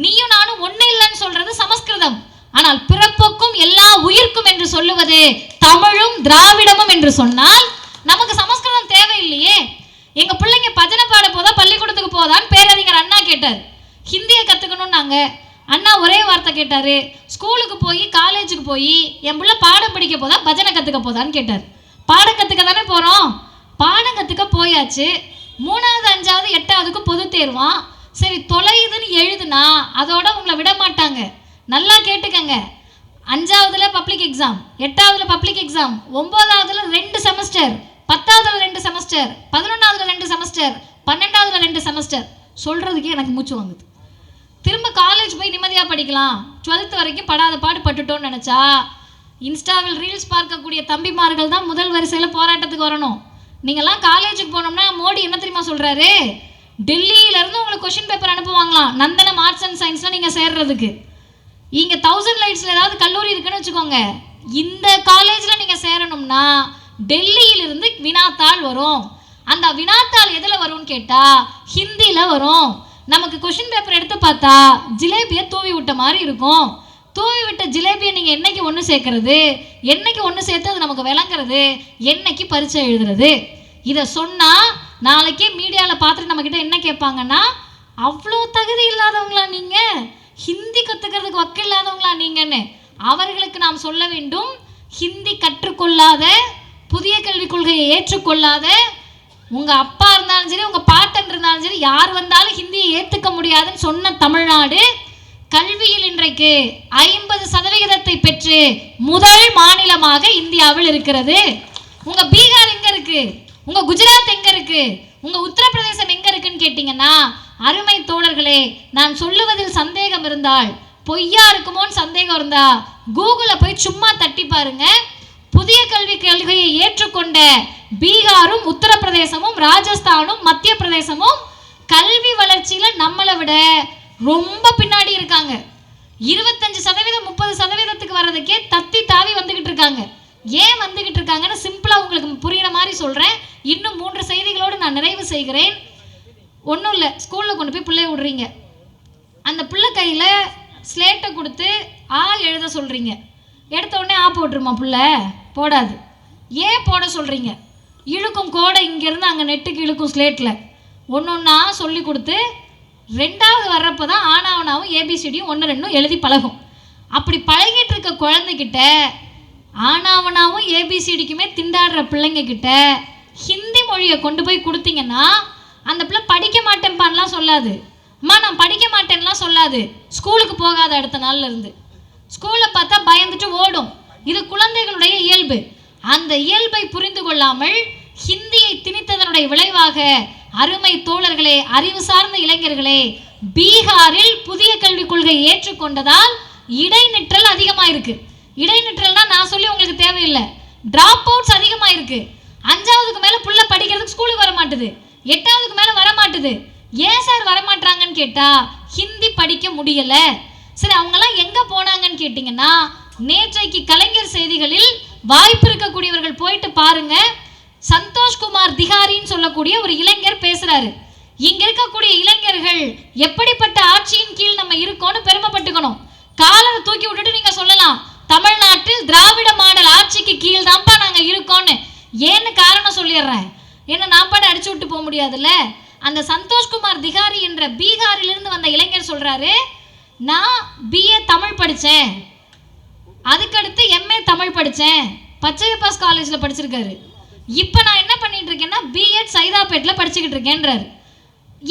S1: நீயும் நானும் ஒண்ணு இல்லைன்னு சொல்றது சமஸ்கிருதம். ஆனால் பிறப்புக்கும் எல்லா உயிர்க்கும் என்று சொல்லுவது தமிழும் திராவிடமும் என்று சொன்னால் நமக்கு சமஸ்கிருதம் தேவையில்லையே. எங்க பிள்ளைங்க பஜனை பாட போதா பள்ளிக்கூடத்துக்கு போதான்னு பேரறிஞர் அண்ணா கேட்டார். ஹிந்தியை கத்துக்கணும் நாங்க. அண்ணா ஒரே வார்த்தை கேட்டாரு, ஸ்கூலுக்கு போய் காலேஜுக்கு போய் என் பிள்ளை பாடம் படிக்க போதா பஜனை கத்துக்க போதான்னு கேட்டார். பாடம் கத்துக்க தானே போறோம். பாடம் கத்துக்க போயாச்சு. 3வது 5வது 8வதுக்கு பொது தேர்வான். சரி தொலையுதுன்னு எழுதுனா அதோட உங்களை விட மாட்டாங்க. நல்லா கேட்டுக்கங்க. 5வதுல பப்ளிக் எக்ஸாம், 8வதுல பப்ளிக் எக்ஸாம், 9வதுல 2 செமஸ்டர், 10வதுல 2 செமஸ்டர், 11வதுல 2 செமஸ்டர், 12வதுல 2 செமஸ்டர். சொல்றதுக்கே எனக்கு மூச்சு வாங்குது. திரும்ப காலேஜ் போய் நிம்மதியாக படிக்கலாம். 12th வரைக்கும் படாத பாடு பட்டுட்டோன்னு நினச்சா இன்ஸ்டாவில் ரீல்ஸ் பார்க்கக்கூடிய தம்பிமார்கள் தான் முதல் வரிசையில் போராட்டத்துக்கு வரணும். நீங்கள்லாம் காலேஜுக்கு போனோம்னா மோடி என்ன தெரியுமா சொல்கிறாரு, டெல்லியிலேருந்து உங்களுக்கு கொஷின் பேப்பர் அனுப்புவாங்களாம் நந்தனம் ஆர்ட்ஸ் அண்ட் சயின்ஸில் நீங்கள் சேர்றதுக்கு. இங்கே 1000 லைட்ஸில் ஏதாவது கல்லூரி இருக்குன்னு வச்சுக்கோங்க, இந்த காலேஜில் நீங்கள் சேரணும்னா டெல்லியிலிருந்து வினாத்தாள் வரும். அந்த வினாத்தாள் எதில் வரும்னு கேட்டால் ஹிந்தியில் வரும். நமக்கு கொஷின் பேப்பர் எடுத்து பார்த்தா ஜிலேபியை தூவி விட்ட மாதிரி இருக்கும். தூவி விட்ட ஜிலேபியை நீங்கள் என்னைக்கு ஒன்று சேர்க்கறது, என்னைக்கு ஒன்று சேர்த்து அது நமக்கு விளங்குறது, என்னைக்கு பரீட்சை எழுதுறது? இதை சொன்னால் நாளைக்கே மீடியாவில் பார்த்துட்டு நம்மக்கிட்ட என்ன கேட்பாங்கன்னா, அவ்வளோ தகுதி இல்லாதவங்களா நீங்கள், ஹிந்தி கற்றுக்கிறதுக்கு வக்கு இல்லாதவங்களா நீங்கன்னு. அவர்களுக்கு நாம் சொல்ல வேண்டும், ஹிந்தி கற்றுக்கொள்ளாத, புதிய கல்விக் கொள்கையை ஏற்றுக்கொள்ளாத உங்கள் அப்பா இருந்தாலும் சரி, உங்கள் பாட்டன் இருந்தாலும் சரி, யார் வந்தாலும் ஹிந்தியை ஏற்றுக்க முடியாதுன்னு சொன்ன தமிழ்நாடு கல்வியில் இன்றைக்கு 50% பெற்று முதல் மாநிலமாக இந்தியாவில் இருக்கிறது. உங்கள் பீகார் எங்கே இருக்கு, உங்கள் குஜராத் எங்கே இருக்கு, உங்கள் உத்தரப்பிரதேசம் எங்கே இருக்குன்னு கேட்டிங்கன்னா, அருமை தோழர்களே, நான் சொல்லுவதில் சந்தேகம் இருந்தால், பொய்யா இருக்குமோன்னு சந்தேகம் இருந்தா கூகுளில் போய் சும்மா தட்டி பாருங்க. புதிய கல்விக் கொள்கையை ஏற்றுக்கொண்ட பீகாரும் உத்தரப்பிரதேசமும் ராஜஸ்தானும் மத்திய பிரதேசமும் கல்வி வளர்ச்சியில நம்மளை விட ரொம்ப பின்னாடி இருக்காங்க. 25% 30% வர்றதுக்கே தத்தி தாவி வந்துகிட்டு இருக்காங்க. ஏன் வந்துகிட்டு இருக்காங்கன்னு சிம்பிளா உங்களுக்கு புரியுற மாதிரி சொல்றேன். இன்னும் 3 செய்திகளோடு நான் நிறைவு செய்கிறேன். ஒன்றும் இல்லை, ஸ்கூல்ல கொண்டு போய் பிள்ளைய விடுறீங்க. அந்த பிள்ளை கையில ஸ்லேட்டை கொடுத்து ஆ எழுத சொல்றீங்க. எடுத்த உடனே ஆ போட்டுருமா பிள்ளை? போடாது. ஏன் போட சொல்றீங்க? இழுக்கும் கோடை இங்கேருந்து அங்கே நெட்டுக்கு இழுக்கும் ஸ்லேட்டில். ஒன்றா சொல்லி கொடுத்து 2வது வர்றப்போ தான் ஆனாவனாவும் ஏபிசிடியும் 1 2 எழுதி பழகும். அப்படி பழகிட்டு இருக்க குழந்தைகிட்ட ஆனாவனாவும் ஏபிசிடிக்குமே திண்டாடுற பிள்ளைங்க கிட்ட ஹிந்தி மொழியை கொண்டு போய் கொடுத்தீங்கன்னா அந்த பிள்ளை படிக்க மாட்டேன்பான்லாம் சொல்லாது. அம்மா நான் படிக்க மாட்டேன்லாம் சொல்லாது. ஸ்கூலுக்கு போகாத அடுத்த நாள்ல இருந்து ஸ்கூலை பார்த்தா பயந்துட்டு ஓடும். இது குழந்தைகளுடைய இயல்பு. அந்த இயல்பை புரிந்து கொள்ளாமல் ஹிந்தியை திணித்ததனுடைய விளைவாக அருமை தோழர்களே, அறிவு சார்ந்த இளைஞர்களே, பீகாரில் புதிய கல்விக் கொள்கையை ஏற்றுக்கொண்டதால் இடைநிற்றல் அதிகமாயிருக்கு. இடைநிற்றல்னா நான் சொல்லி உங்களுக்கு தேவையில்லை, டிராப் அவுட்ஸ் அதிகமாயிருக்கு. 5வதுக்கு மேல புள்ள படிக்கிறதுக்கு ஸ்கூலுக்கு வர மாட்டுது, 8வதுக்கு மேல வர மாட்டுது. ஏன் சார் வரமாட்டாங்கன்னு கேட்டா ஹிந்தி படிக்க முடியல. சரி அவங்கெல்லாம் எங்க போனாங்கன்னு கேட்டீங்கன்னா, நேற்றைக்கு கலைஞர் செய்திகளில் வாய்ப்பு இருக்கக்கூடியவர்கள் போயிட்டு பாருங்க. சந்தோஷ்குமார் திகாரின்னு சொல்லக்கூடிய ஒரு இளைஞர் பேசுறாரு. இங்க இருக்கக்கூடிய இளைஞர்கள் எப்படிப்பட்ட ஆட்சியின் கீழ் நம்ம இருக்கோம்னு பெருமைப்பட்டுக்கணும். காலரை தூக்கி விட்டுட்டு நீங்க சொல்லலாம், தமிழ்நாட்டில் திராவிட மாடல் ஆட்சிக்கு கீழ் தான்ப்பா நாங்க இருக்கோம்னு. ஏன்னு காரணம் சொல்லிடுறேன். ஏன்னா நான் பாட அடிச்சு விட்டு போக முடியாதுல்ல. அந்த சந்தோஷ்குமார் திகாரி என்ற பீகாரிலிருந்து வந்த இளைஞர் சொல்றாரு, நான் பிஏ தமிழ் படித்தேன், அதுக்கடுத்து எம்ஏ தமிழ் படித்தேன், பச்சையப்பாஸ் காலேஜில் படிச்சிருக்காரு. இப்போ நான் என்ன பண்ணிட்டு இருக்கேன்னா பிஎட் சைதாப்பேட்டில் படிச்சுக்கிட்டு இருக்கேன்றாரு.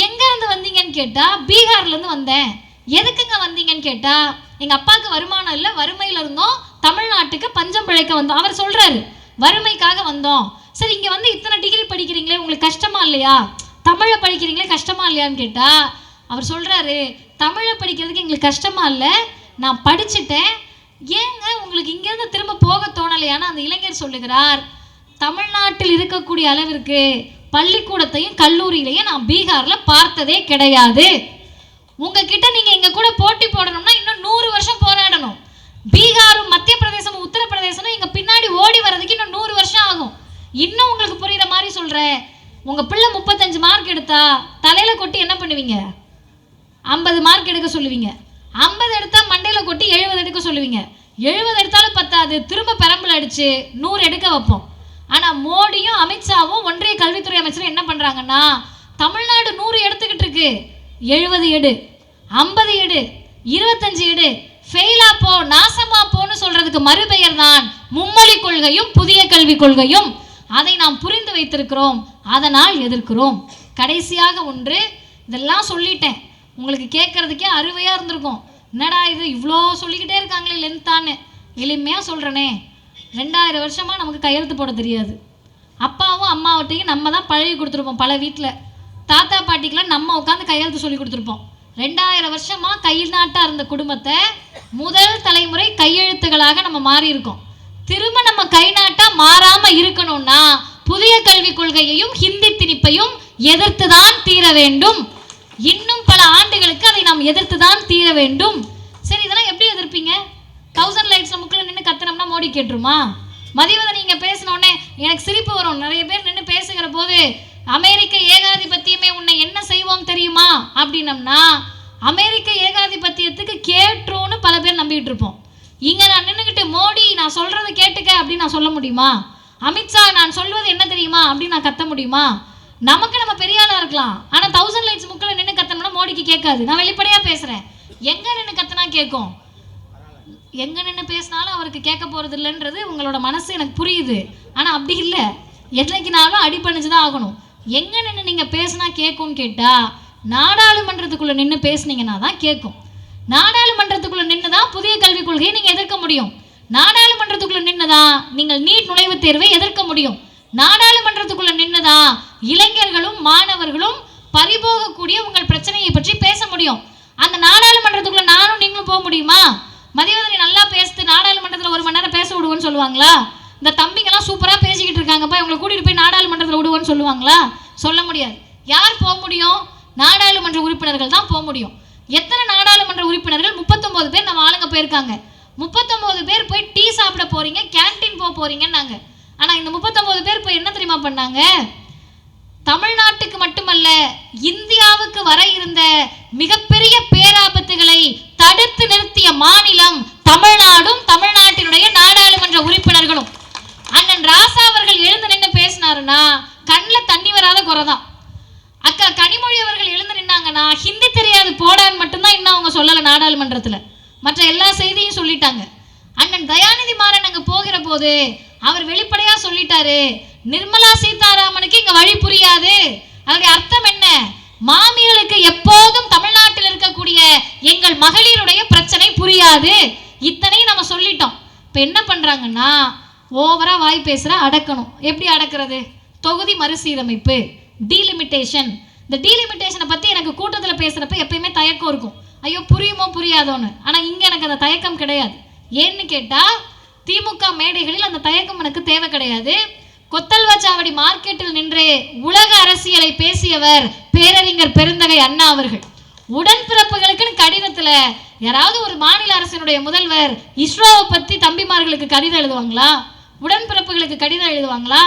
S1: எங்கேருந்து வந்தீங்கன்னு கேட்டால் பீகார்லேருந்து வந்தேன். எதுக்குங்க வந்தீங்கன்னு கேட்டா, எங்க அப்பாவுக்கு வருமானம் இல்லை, வறுமையில இருந்தோம், தமிழ்நாட்டுக்கு பஞ்சம் பிழைக்க வந்தோம். அவர் சொல்றாரு வறுமைக்காக வந்தோம். சரி, இங்க வந்து இத்தனை டிகிரி படிக்கிறீங்களே உங்களுக்கு கஷ்டமா இல்லையா, தமிழை படிக்கிறீங்களே கஷ்டமா இல்லையான்னு கேட்டா அவர் சொல்றாரு, தமிழை படிக்கிறதுக்கு எங்களுக்கு கஷ்டமா இல்லை, நான் படிச்சுட்டேன், ஏங்க உங்களுக்கு இங்கேருந்து திரும்ப போக தோணலையான்னு அந்த இளைஞர் சொல்லுகிறார். தமிழ்நாட்டில் இருக்கக்கூடிய அளவிற்கு பள்ளிக்கூடத்தையும் கல்லூரியிலையும் நான் பீகார்ல பார்த்ததே கிடையாது. உங்ககிட்ட நீங்க எங்க கூட போட்டி போடணும்னா இன்னும் 100 வருஷம் போராடணும். பீகாரும் மத்திய பிரதேசமும் உத்தரப்பிரதேசமும் எங்க பின்னாடி ஓடி வர்றதுக்கு இன்னும் 100 வருஷம் ஆகும். இன்னும் உங்களுக்கு புரியுற மாதிரி சொல்றேன், உங்க பிள்ளை 35 மார்க் எடுத்தா தலையில கொட்டி என்ன பண்ணுவீங்க? 50 மார்க் எடுக்க சொல்லுவீங்க. 50 எடுத்தா மண்டையில கொட்டி 70 எடுக்க சொல்லுவீங்க. 70 எடுத்தாலும் பத்தாது, திரும்ப பெரம்புல அடிச்சு 100 எடுக்க வைப்போம். ஆனா மோடியும் அமித்ஷாவும் ஒன்றிய கல்வித்துறை அமைச்சரும் என்ன பண்றாங்கன்னா, தமிழ்நாடு 100 எடுத்துக்கிட்டு இருக்கு, 70 எடு, 50 எடு, 25 எடு, ஃபெயிலா போ, நாசமா போன்னு சொல்றதுக்கு மறுபெயர் தான் மும்மொழி கொள்கையும் புதிய கல்விக் கொள்கையும். அதை நாம் புரிந்து வைத்திருக்கிறோம், அதனால் எதிர்க்கிறோம். கடைசியாக ஒன்று, இதெல்லாம் சொல்லிட்டேன், உங்களுக்கு கேட்கறதுக்கே அருமையா இருந்திருக்கும், என்னடா இது இவ்வளோ சொல்லிக்கிட்டே இருக்காங்களே லென்த்தான்னு. எளிமையா சொல்றேனே, 2000 வருஷமா நமக்கு கையெழுத்து போட தெரியாது. அப்பாவும் அம்மாவட்டையும் நம்ம தான் பழகி கொடுத்துருப்போம். பல வீட்டில் தாத்தா பாட்டிக்கெல்லாம் நம்ம உட்காந்து கையெழுத்து சொல்லி கொடுத்துருப்போம். 2000 வருஷமா கைநாட்டா இருந்த குடும்பத்தை முதல் தலைமுறை கையெழுத்துகளாக நம்ம மாறி இருக்கோம். திரும்ப நம்ம கைநாட்டா மாறாம இருக்கணும்னா புதிய கல்விக் கொள்கையையும் ஹிந்தி திணிப்பையும் எதிர்த்து தான் தீர வேண்டும். இன்னும் பல ஆண்டுகளுக்கு அதை நாம் எதிர்த்து தான் தீர வேண்டும். சரி, இதெல்லாம் எப்படி எதிர்ப்பீங்க? 1000 லைட்ஸ்ல முக்கில் நின்று கத்துனோம்னா மோடி கேட்டுருமா? மதிவதன் நீங்க பேசினோடனே எனக்கு சிரிப்பு வரும். நிறைய பேர் நின்று பேசுகிற போது அமெரிக்க ஏகாதிபத்தியமே உன்னை என்ன செய்வோம் தெரியுமா அப்படின்னம்னா, அமெரிக்க ஏகாதிபத்தியத்துக்கு கேட்டுருன்னு பல பேர் நம்பிட்டு இருப்போம். இங்க நான் நின்றுக்கிட்டு மோடி நான் சொல்றதை கேட்டுக்க அப்படின்னு நான் சொல்ல முடியுமா? அமித்ஷா நான் சொல்வது என்ன தெரியுமா அப்படின்னு நான் கத்த முடியுமா? நமக்கு நம்ம பெரிய ஆளா இருக்கலாம், ஆனா 1000 லைட்ஸ் முக்கில் நின்று கத்தனோம்னா மோடிக்கு கேட்காது. நான் வெளிப்படையா பேசுறேன், எங்க நின்று கத்தனா கேட்கும், எங்க நின்று பேசினாலும் அவருக்கு கேட்க போறது இல்லைன்றது உங்களோட மனசு எனக்கு புரியுது. ஆனா அப்படி இல்லை, என்னைக்குனாலும் அடிபணிச்சுதான் ஆகணும். எங்க நின்று நீங்க பேசினா கேட்கும்னு கேட்டா நாடாளுமன்றத்துக்குள்ள நின்று பேசுனீங்கன்னா தான் கேட்கும். நாடாளுமன்றத்துக்குள்ள நின்று தான் புதிய கல்விக் கொள்கையை நீங்க எதிர்க்க முடியும். நாடாளுமன்றத்துக்குள்ள நின்று தான் நீங்கள் நீட் நுழைவுத் தேர்வை எதிர்க்க முடியும். நாடாளுமன்றத்துக்குள்ள நின்று தான் இளைஞர்களும் மாணவர்களும் பறிபோகக்கூடிய உங்கள் பிரச்சனையை பற்றி பேச முடியும். அந்த நாடாளுமன்றத்துக்குள்ள நானும் நீங்களும் போக முடியுமா? மதிவதனி நல்லா பேசுது, நாடாளுமன்றத்தில் 1 மணி நேரம் பேச விடுவோன்னு சொல்லுவாங்களா? இந்த தம்பிங்கெல்லாம் சூப்பராக பேசிக்கிட்டு இருக்காங்கப்பா, இவங்களை கூட்டிகிட்டு போய் நாடாளுமன்றத்தில் விடுவோன்னு சொல்லுவாங்களா? சொல்ல முடியாது. யார் போக முடியும்? நாடாளுமன்ற உறுப்பினர்கள் தான் போக முடியும். எத்தனை நாடாளுமன்ற உறுப்பினர்கள்? 39 பேர் நம்ம ஆளுங்க போயிருக்காங்க. 39 பேர் போய் டீ சாப்பிட போறீங்க, கேன்டீன் போக போறீங்கன்னாங்க. ஆனால் இந்த 39 பேர் போய் என்ன தெரியுமா பண்ணாங்க? தமிழ்நாட்டுக்கு மட்டுமல்ல இந்தியாவுக்கு வர இருந்த மிகப்பெரிய பேராபத்துகளை தடுத்து நிறுத்திய மாநிலம் தமிழ்நாடும் தமிழ்நாட்டினுடைய நாடாளுமன்ற உறுப்பினர்களும். அண்ணன் ராசா அவர்கள் எழுந்து நின்று பேசினாருன்னா கண்ணில் தண்ணி வராத குறைதான். அக்கா கனிமொழி அவர்கள் எழுந்து நின்னாங்கன்னா ஹிந்தி தெரியாது போடான்னு மட்டும்தான் இன்னும் அவங்க சொல்லலை நாடாளுமன்றத்தில், மற்ற எல்லா செய்தியும் சொல்லிட்டாங்க. அண்ணன் தயாநிதி மாறன் அங்கே போகிற போது அவர் வெளிப்படையா சொல்லிட்டாரு, நிர்மலா சீதாராமனுக்கு இங்க வழி புரியாது. அதனுடைய அர்த்தம் என்ன? மாமிகளுக்கு எப்போதும் தமிழ்நாட்டில் இருக்கக்கூடிய எங்கள் மகளிருடைய பிரச்சனை புரியாது. இத்தனையும் நம்ம சொல்லிட்டோம். இப்ப என்ன பண்றாங்கன்னா ஓவரா வாய் பேசுற அடக்கணும். எப்படி அடக்கிறது? தொகுதி மறுசீரமைப்பு, டீலிமிட்டேஷன். இந்த டீலிமிட்டேஷனை பத்தி எனக்கு கூட்டத்தில் பேசுறப்ப எப்பயுமே தயக்கம் இருக்கும், ஐயோ புரியுமோ புரியாதோன்னு. ஆனா இங்க எனக்கு அந்த தயக்கம் கிடையாது. ஏன்னு கேட்டா திமுக மேடைகளில் அந்த தயக்கம் எனக்கு தேவை கிடையாது. கொத்தல்வாச்சாவடி மார்க்கெட்டில் நின்று உலக அரசியலை பேசியவர் பேரறிஞர் பெருந்தகை அண்ணா அவர்கள். உடன்பிறப்புகளுக்குன்னு கடிதத்துல யாராவது ஒரு மாநில அரசினுடைய முதல்வர் இஸ்ரோவை பத்தி தம்பிமார்களுக்கு கடிதம் எழுதுவாங்களா? உடன்பிறப்புகளுக்கு கடிதம் எழுதுவாங்களா?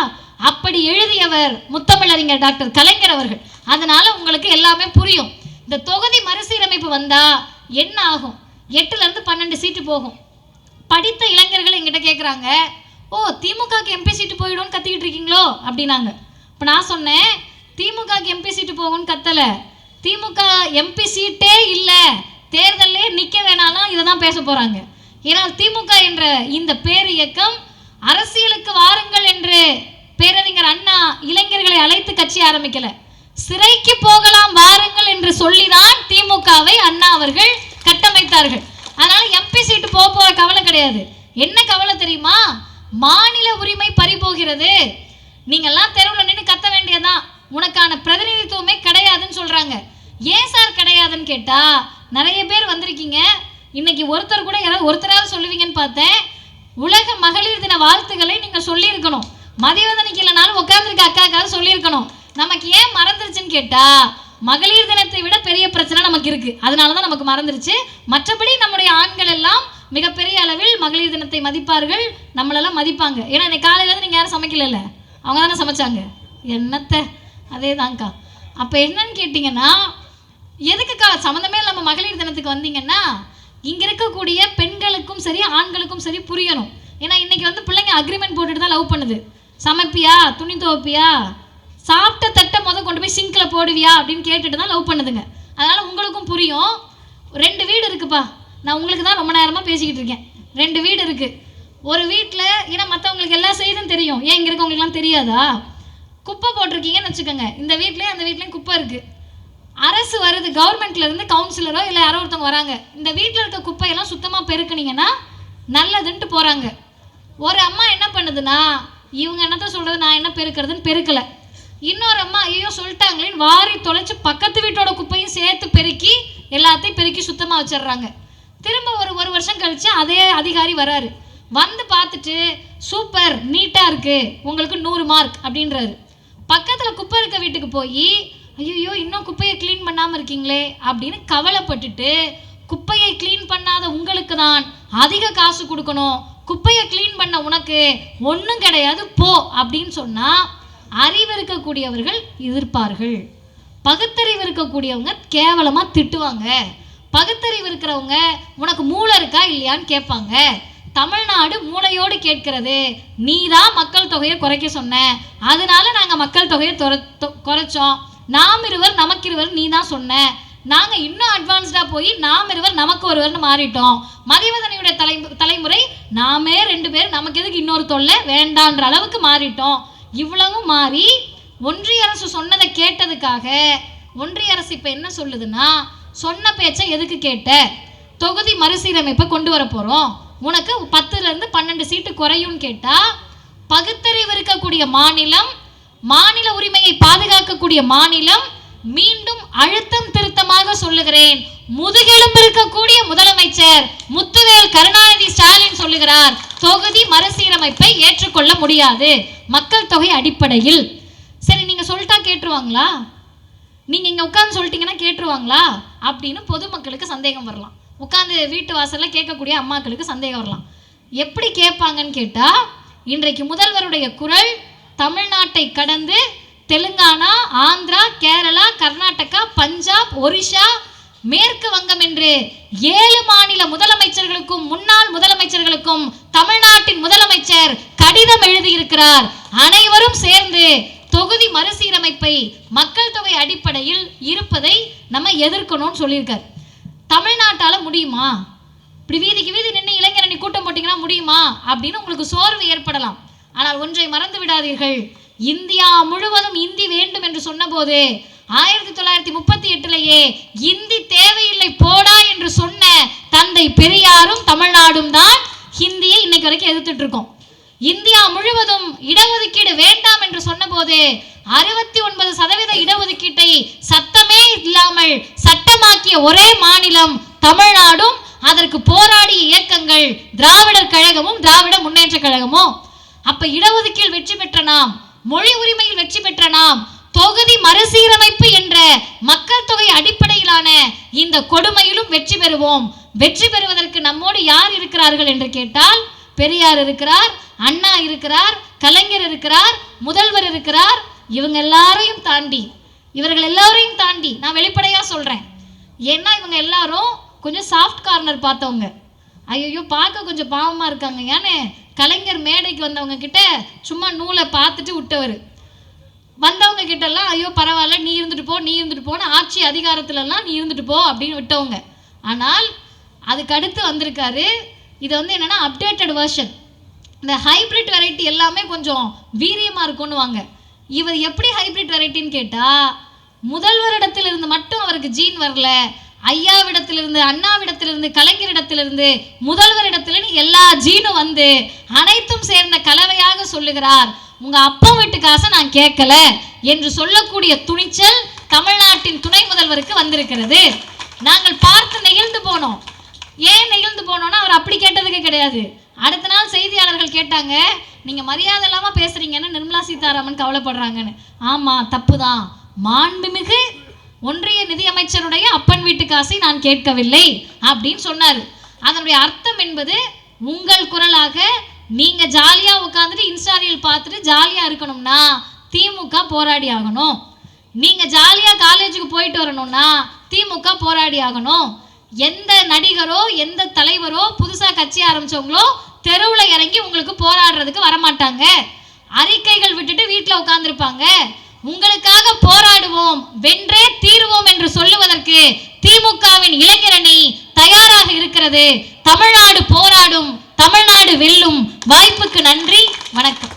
S1: அப்படி எழுதியவர் முத்தமிழறிஞர் டாக்டர் கலைஞர் அவர்கள். அதனால உங்களுக்கு எல்லாமே புரியும். இந்த தொகுதி மறுசீரமைப்பு வந்தா என்ன ஆகும்? 8ல இருந்து 12 சீட்டு போகும். படித்த இளைஞர்கள் எங்கிட்ட கேட்குறாங்க, ஓ திமுகக்கு எம்பி சீட்டு போயிடும்னு கத்திக்கிட்டு இருக்கீங்களோ அப்படின்னாங்க. இப்போ நான் சொன்னேன், திமுகக்கு எம்பி சீட்டு போகும்னு கத்தலை, திமுக எம்பி சீட்டே இல்லை, தேர்தலே நிற்க வேணாலும் இதை தான் பேச போகிறாங்க. ஏன்னா திமுக என்ற இந்த பேர் இயக்கம் அரசியலுக்கு வாருங்கள் என்று பேரறிஞர் அண்ணா இளைஞர்களை அழைத்து கட்சி ஆரம்பிக்கல, சிறைக்கு போகலாம் வாருங்கள் என்று சொல்லிதான் திமுகவை அண்ணா அவர்கள் கட்டமைத்தார்கள். அதனால எம்பி சீட்டு போற கவலை கிடையாது. என்ன கவலை தெரியுமா? மாநில உரிமை பறிபோகிறது. நீங்கெல்லாம் தெருவில் நின்று கத்த வேண்டியதான், உனக்கான பிரதிநிதித்துவமே கிடையாதுன்னு சொல்றாங்க. ஏன் சார் கிடையாதுன்னு கேட்டா, நிறைய பேர் வந்திருக்கீங்க, இன்னைக்கு ஒருத்தர் கூட யாராவது ஒருத்தராவது சொல்லுவீங்கன்னு பார்த்தேன். உலக மகளிர் தின வாழ்த்துக்களை நீங்க சொல்லியிருக்கணும். மதியவதனைக்கு இல்லைனாலும் உட்கார்ந்துருக்க அக்காக்காவது சொல்லியிருக்கணும். நமக்கு ஏன் மறந்துருச்சுன்னு கேட்டா, மகளிர் தினத்தை விட பெரிய பிரச்சனை நமக்கு இருக்கு, அதனாலதான் நமக்கு மறந்துருச்சு. மற்றபடி நம்முடைய ஆண்கள் எல்லாம் மிகப்பெரிய அளவில் மகளிர் தினத்தை மதிப்பார்கள், நம்மளெல்லாம் மதிப்பாங்க. ஏன்னா இன்னைக்கு காலையில நீங்க யாரும் சமைக்கல, அவங்க தானே சமைச்சாங்க. என்னத்த அதே தான்க்கா. அப்ப என்னன்னு கேட்டீங்கன்னா, எதுக்குக்கா சம்மந்தமே இல்லாம மகளிர் தினத்துக்கு வந்தீங்கன்னா, இங்க இருக்கக்கூடிய பெண்களுக்கும் சரி ஆண்களுக்கும் சரி புரியணும். ஏன்னா இன்னைக்கு வந்து பிள்ளைங்க அக்ரிமெண்ட் போட்டுட்டு தான் லவ் பண்ணுது. சமைப்பியா, துணி துவைப்பியா, சாப்பிட்ட தட்டை கொண்டு போய் சிங்கில் போடுவியா அப்படின்னு கேட்டுட்டு தான் லவ் பண்ணுதுங்க. அதனால உங்களுக்கும் புரியும். 2 வீடு இருக்குப்பா, நான் உங்களுக்கு தான் ரொம்ப நேரமாக பேசிக்கிட்டு இருக்கேன். 2 வீடு இருக்கு. ஒரு வீட்டில், ஏன்னா மற்றவங்களுக்கு எல்லா செய்தும் தெரியும், ஏன் இங்கே இருக்கவங்களுக்குலாம் தெரியாதா? குப்பை போட்டிருக்கீங்கன்னு வச்சுக்கோங்க, இந்த வீட்லேயும் அந்த வீட்லேயும் குப்பை இருக்குது. அரசு வருது, கவர்மெண்ட்ல இருந்து கவுன்சிலரோ இல்லை யாரோ ஒருத்தவங்க வராங்க, இந்த வீட்டில் இருக்க குப்பையெல்லாம் சுத்தமாக பெருக்குனீங்கன்னா நல்லதுன்ட்டு போகிறாங்க. ஒரு அம்மா என்ன பண்ணுதுன்னா, இவங்க என்னத்த சொல்கிறது, நான் என்ன பெருக்கிறதுன்னு பெருக்கலை. இன்னொரு அம்மா ஐயோ சொல்லிட்டாங்களேன்னு வாரி தொலைச்சி பக்கத்து வீட்டோட குப்பையும் சேர்த்து பெருக்கி எல்லாத்தையும் பெருக்கி சுத்தமாக வச்சிடுறாங்க. திரும்ப ஒரு வருஷம் கழித்து அதே அதிகாரி வராரு, வந்து பார்த்துட்டு சூப்பர் நீட்டாக இருக்குது, உங்களுக்கு 100 மார்க் அப்படின்றாரு. பக்கத்தில் குப்பை இருக்க வீட்டுக்கு போய் ஐயோ இன்னும் குப்பையை க்ளீன் பண்ணாமல் இருக்கீங்களே அப்படின்னு கவலைப்பட்டுட்டு, குப்பையை க்ளீன் பண்ணாத உங்களுக்கு தான் அதிக காசு கொடுக்கணும், குப்பையை க்ளீன் பண்ண உனக்கு ஒன்றும் கிடையாது போ அப்படின்னு சொன்னால் அறிவு இருக்கக்கூடியவர்கள் எதிர்ப்பார்கள், பகுத்தறிவு இருக்கக்கூடியவங்க கேவலமாக திட்டுவாங்க, பகுத்தறிவு இருக்கிறவங்க உனக்கு மூளை இருக்கா இல்லையான்னு கேட்பாங்க. தமிழ்நாடு மூளையோடு கேட்கிறது, நீ தான் மக்கள் தொகையை குறைக்க சொன்ன, அதனால நாங்கள் மக்கள் தொகையை குறைச்சோம், நாம் இருவர் நமக்கு இருவர் நீ தான் சொன்ன, நாங்கள் இன்னும் அட்வான்ஸ்டாக போய் நாம் இருவர் நமக்கு ஒருவர்னு மாறிட்டோம், மதிவதனையுடைய தலைமுறை நாமே 2 பேர் நமக்கு எதுக்கு இன்னொரு தொல்லை வேண்டான்ற அளவுக்கு மாறிட்டோம். இவ்வளவு மாறி ஒன்றிய அரசு சொன்னதை கேட்டதுக்காக ஒன்றிய அரசு இப்போ என்ன சொல்லுதுன்னா, சொன்ன பேச்சை எதுக்கு கேட்ட, தொகுதி மறுசீரமைப்பை கொண்டு வர போகிறோம், உனக்கு 10லேருந்து 12 சீட்டு குறையும் கேட்டால், பகுத்தறிவு இருக்கக்கூடிய மாநிலம், மாநில உரிமையை பாதுகாக்கக்கூடிய மாநிலம், மீண்டும் அழுத்தம் திருத்தமாக சொல்லுகிறேன், முதுகெலும்பு இருக்கக்கூடிய முதலமைச்சர் முத்துவேல் கருணாநிதி ஸ்டாலின் சொல்லுகிறார், தொகுதி மறுசீரமைப்பை ஏற்றுக்கொள்ள முடியாது மக்கள் தொகை அடிப்படையில். சரி நீங்க சொல்லிட்டா கேட்டுருவாங்களா, நீங்க இங்க உட்கார்ந்து சொல்லிட்டீங்கன்னா கேட்டுருவாங்களா அப்படின்னு பொதுமக்களுக்கு சந்தேகம் வரலாம். உட்கார்ந்து வீட்டு வாசல்ல கேட்கக்கூடிய அம்மாக்களுக்கு சந்தேகம் வரலாம். எப்படி கேட்பாங்கன்னு கேட்டா, இன்றைக்கு முதல்வருடைய குரல் தமிழ்நாட்டை கடந்து தெலுங்கானா, ஆந்திரா, கேரளா, கர்நாடகா, பஞ்சாப், ஒரிஷா, மேற்கு வங்கம் என்று 7 மாநில முதலமைச்சர்களுக்கும் முன்னாள் முதலமைச்சர்களுக்கும் தமிழ்நாட்டின் முதலமைச்சர் கடிதம் எழுதியிருக்கிறார். அனைவரும் சேர்ந்து தொகுதி மறுசீரமைப்பை மக்கள் தொகை அடிப்படையில் இருப்பதை நம்ம எதிர்க்கணும்னு சொல்லியிருக்கார். தமிழ்நாட்டால முடியுமா? இப்படி வீதிக்கு வீதி நின்று இளைஞரணி கூட்டம் போட்டிங்கன்னா முடியுமா அப்படின்னு உங்களுக்கு சோர்வு ஏற்படலாம். ஆனால் ஒன்றை மறந்து விடாதீர்கள், இந்தியா முழுவதும் இந்தி வேண்டும் என்று சொன்னபோது 1938லேயே இந்தி தேவையில்லை போடா என்று சொன்ன தந்தை பெரியாரும் தமிழ்நாடும் தான் ஹிந்தியை இன்னைக்கு வரைக்கும் எதிர்த்துட்டு இருக்கோம். இந்தியா முழுவதும் இடஒதுக்கீடு வேண்டாம் என்று சொன்னபோது 69% இடஒதுக்கீட்டை சத்தமே இல்லாமல் சட்டமாக்கிய ஒரே மாநிலம் தமிழ்நாடும், அதற்கு போராடிய இயக்கங்கள் திராவிடர் கழகமும் திராவிட முன்னேற்ற கழகமும். அப்ப இடஒதுக்கீடு வெற்றி பெற்ற நாம், மொழி உரிமையில் வெற்றி பெற்ற நாம், தொகுதி மறுசீரமைப்பு என்ற மக்கள் தொகை அடிப்படையிலான இந்த கொடுமையிலும் வெற்றி பெறுவோம். வெற்றி பெறுவதற்கு நம்மோடு யார் இருக்கிறார்கள் என்று கேட்டால், பெரியார் இருக்கிறார், அண்ணா இருக்கிறார், கலைஞர் இருக்கிறார், முதல்வர் இருக்கிறார். இவங்க எல்லாரையும் தாண்டி, இவர்கள் எல்லாரையும் தாண்டி நான் வெளிப்படையா சொல்றேன், ஏன்னா இவங்க எல்லாரும் கொஞ்சம் சாஃப்ட் கார்னர் பார்த்தவங்க. ஐயோ பார்க்க கொஞ்சம் பாவமா இருக்காங்க. ஏன்னு கலைஞர் மேடைக்கு வந்தவங்க கிட்ட சும்மா நூலை பார்த்துட்டு விட்டவர், வந்தவங்க கிட்டெல்லாம் ஐயோ பரவாயில்ல நீ இருந்துட்டு போ நீ இருந்துட்டு போன்னு ஆட்சி அதிகாரத்துலலாம் நீ இருந்துட்டு போ அப்படின்னு விட்டவங்க. ஆனால் அதுக்கு அடுத்து வந்திருக்காரு, இது வந்து என்னென்னா அப்டேட்டட் வெர்ஷன், இந்த ஹைப்ரிட் வெரைட்டி எல்லாமே கொஞ்சம் வீரியமாக இருக்கும்னு வாங்க. இவர் எப்படி ஹைப்ரிட் வெரைட்டின்னு கேட்டால், முதல்வரிடத்திலிருந்து மட்டும் அவருக்கு ஜீன் வரல, ஐயாவிடத்திலிருந்து, அண்ணாவிடத்திலிருந்து, கலைஞரிடத்திலிருந்து, முதல்வரிடத்திலிருந்து எல்லா ஜீனும் வந்து அனைத்தும் சேர்ந்த கலவையாக சொல்லுகிறார், உங்க அப்பா வீட்டு காசை நான் கேட்கல என்று சொல்லக்கூடிய துணிச்சல் தமிழ்நாட்டின் துணை முதல்வருக்கு வந்திருக்கிறது. நாங்கள் பார்த்து நெகிழ்ந்து போனோம். ஏன் நெகிழ்ந்து போனோம்னா, அவர் அப்படி கேட்டதுக்கு கிடையாது. அடுத்த நாள் செய்தியாளர்கள் கேட்டாங்க, நீங்க மரியாதை இல்லாம பேசுறீங்கன்னு நிர்மலா சீதாராமன் கவலைப்படுறாங்கன்னு. ஆமா, தப்புதான். மாண்புமிகு ஒன்றிய நிதியமைச்சருடைய அப்பன் வீட்டு காசை நான் கேட்கவில்லை அப்படின்னு சொன்னார். அதனுடைய அர்த்தம் என்பது, உங்கள் குரலாக நீங்க ஜாலியா உட்காந்துட்டு இன்ஸ்டா ரீல் பார்த்துட்டு ஜாலியா இருக்கணும்னா திமுக போராடி ஆகணும். நீங்க ஜாலியா காலேஜுக்கு போயிட்டு வரணும்னா திமுக போராடி ஆகணும். எந்த நடிகரோ எந்த தலைவரோ புதுசா கட்சி ஆரம்பிச்சவங்களோ தெருவில் இறங்கி உங்களுக்கு போராடுறதுக்கு வரமாட்டாங்க. அறிக்கைகள் விட்டுட்டு வீட்டில் உட்கார்ந்துருப்பாங்க. உங்களுக்காக போராடுவோம், வென்றே தீருவோம் என்று சொல்லுவதற்கு திமுகவின் இளைஞரணி தயாராக இருக்கிறது. தமிழ்நாடு போராடும், தமிழ்நாடு வெல்லும். வாய்ப்புக்கு நன்றி, வணக்கம்.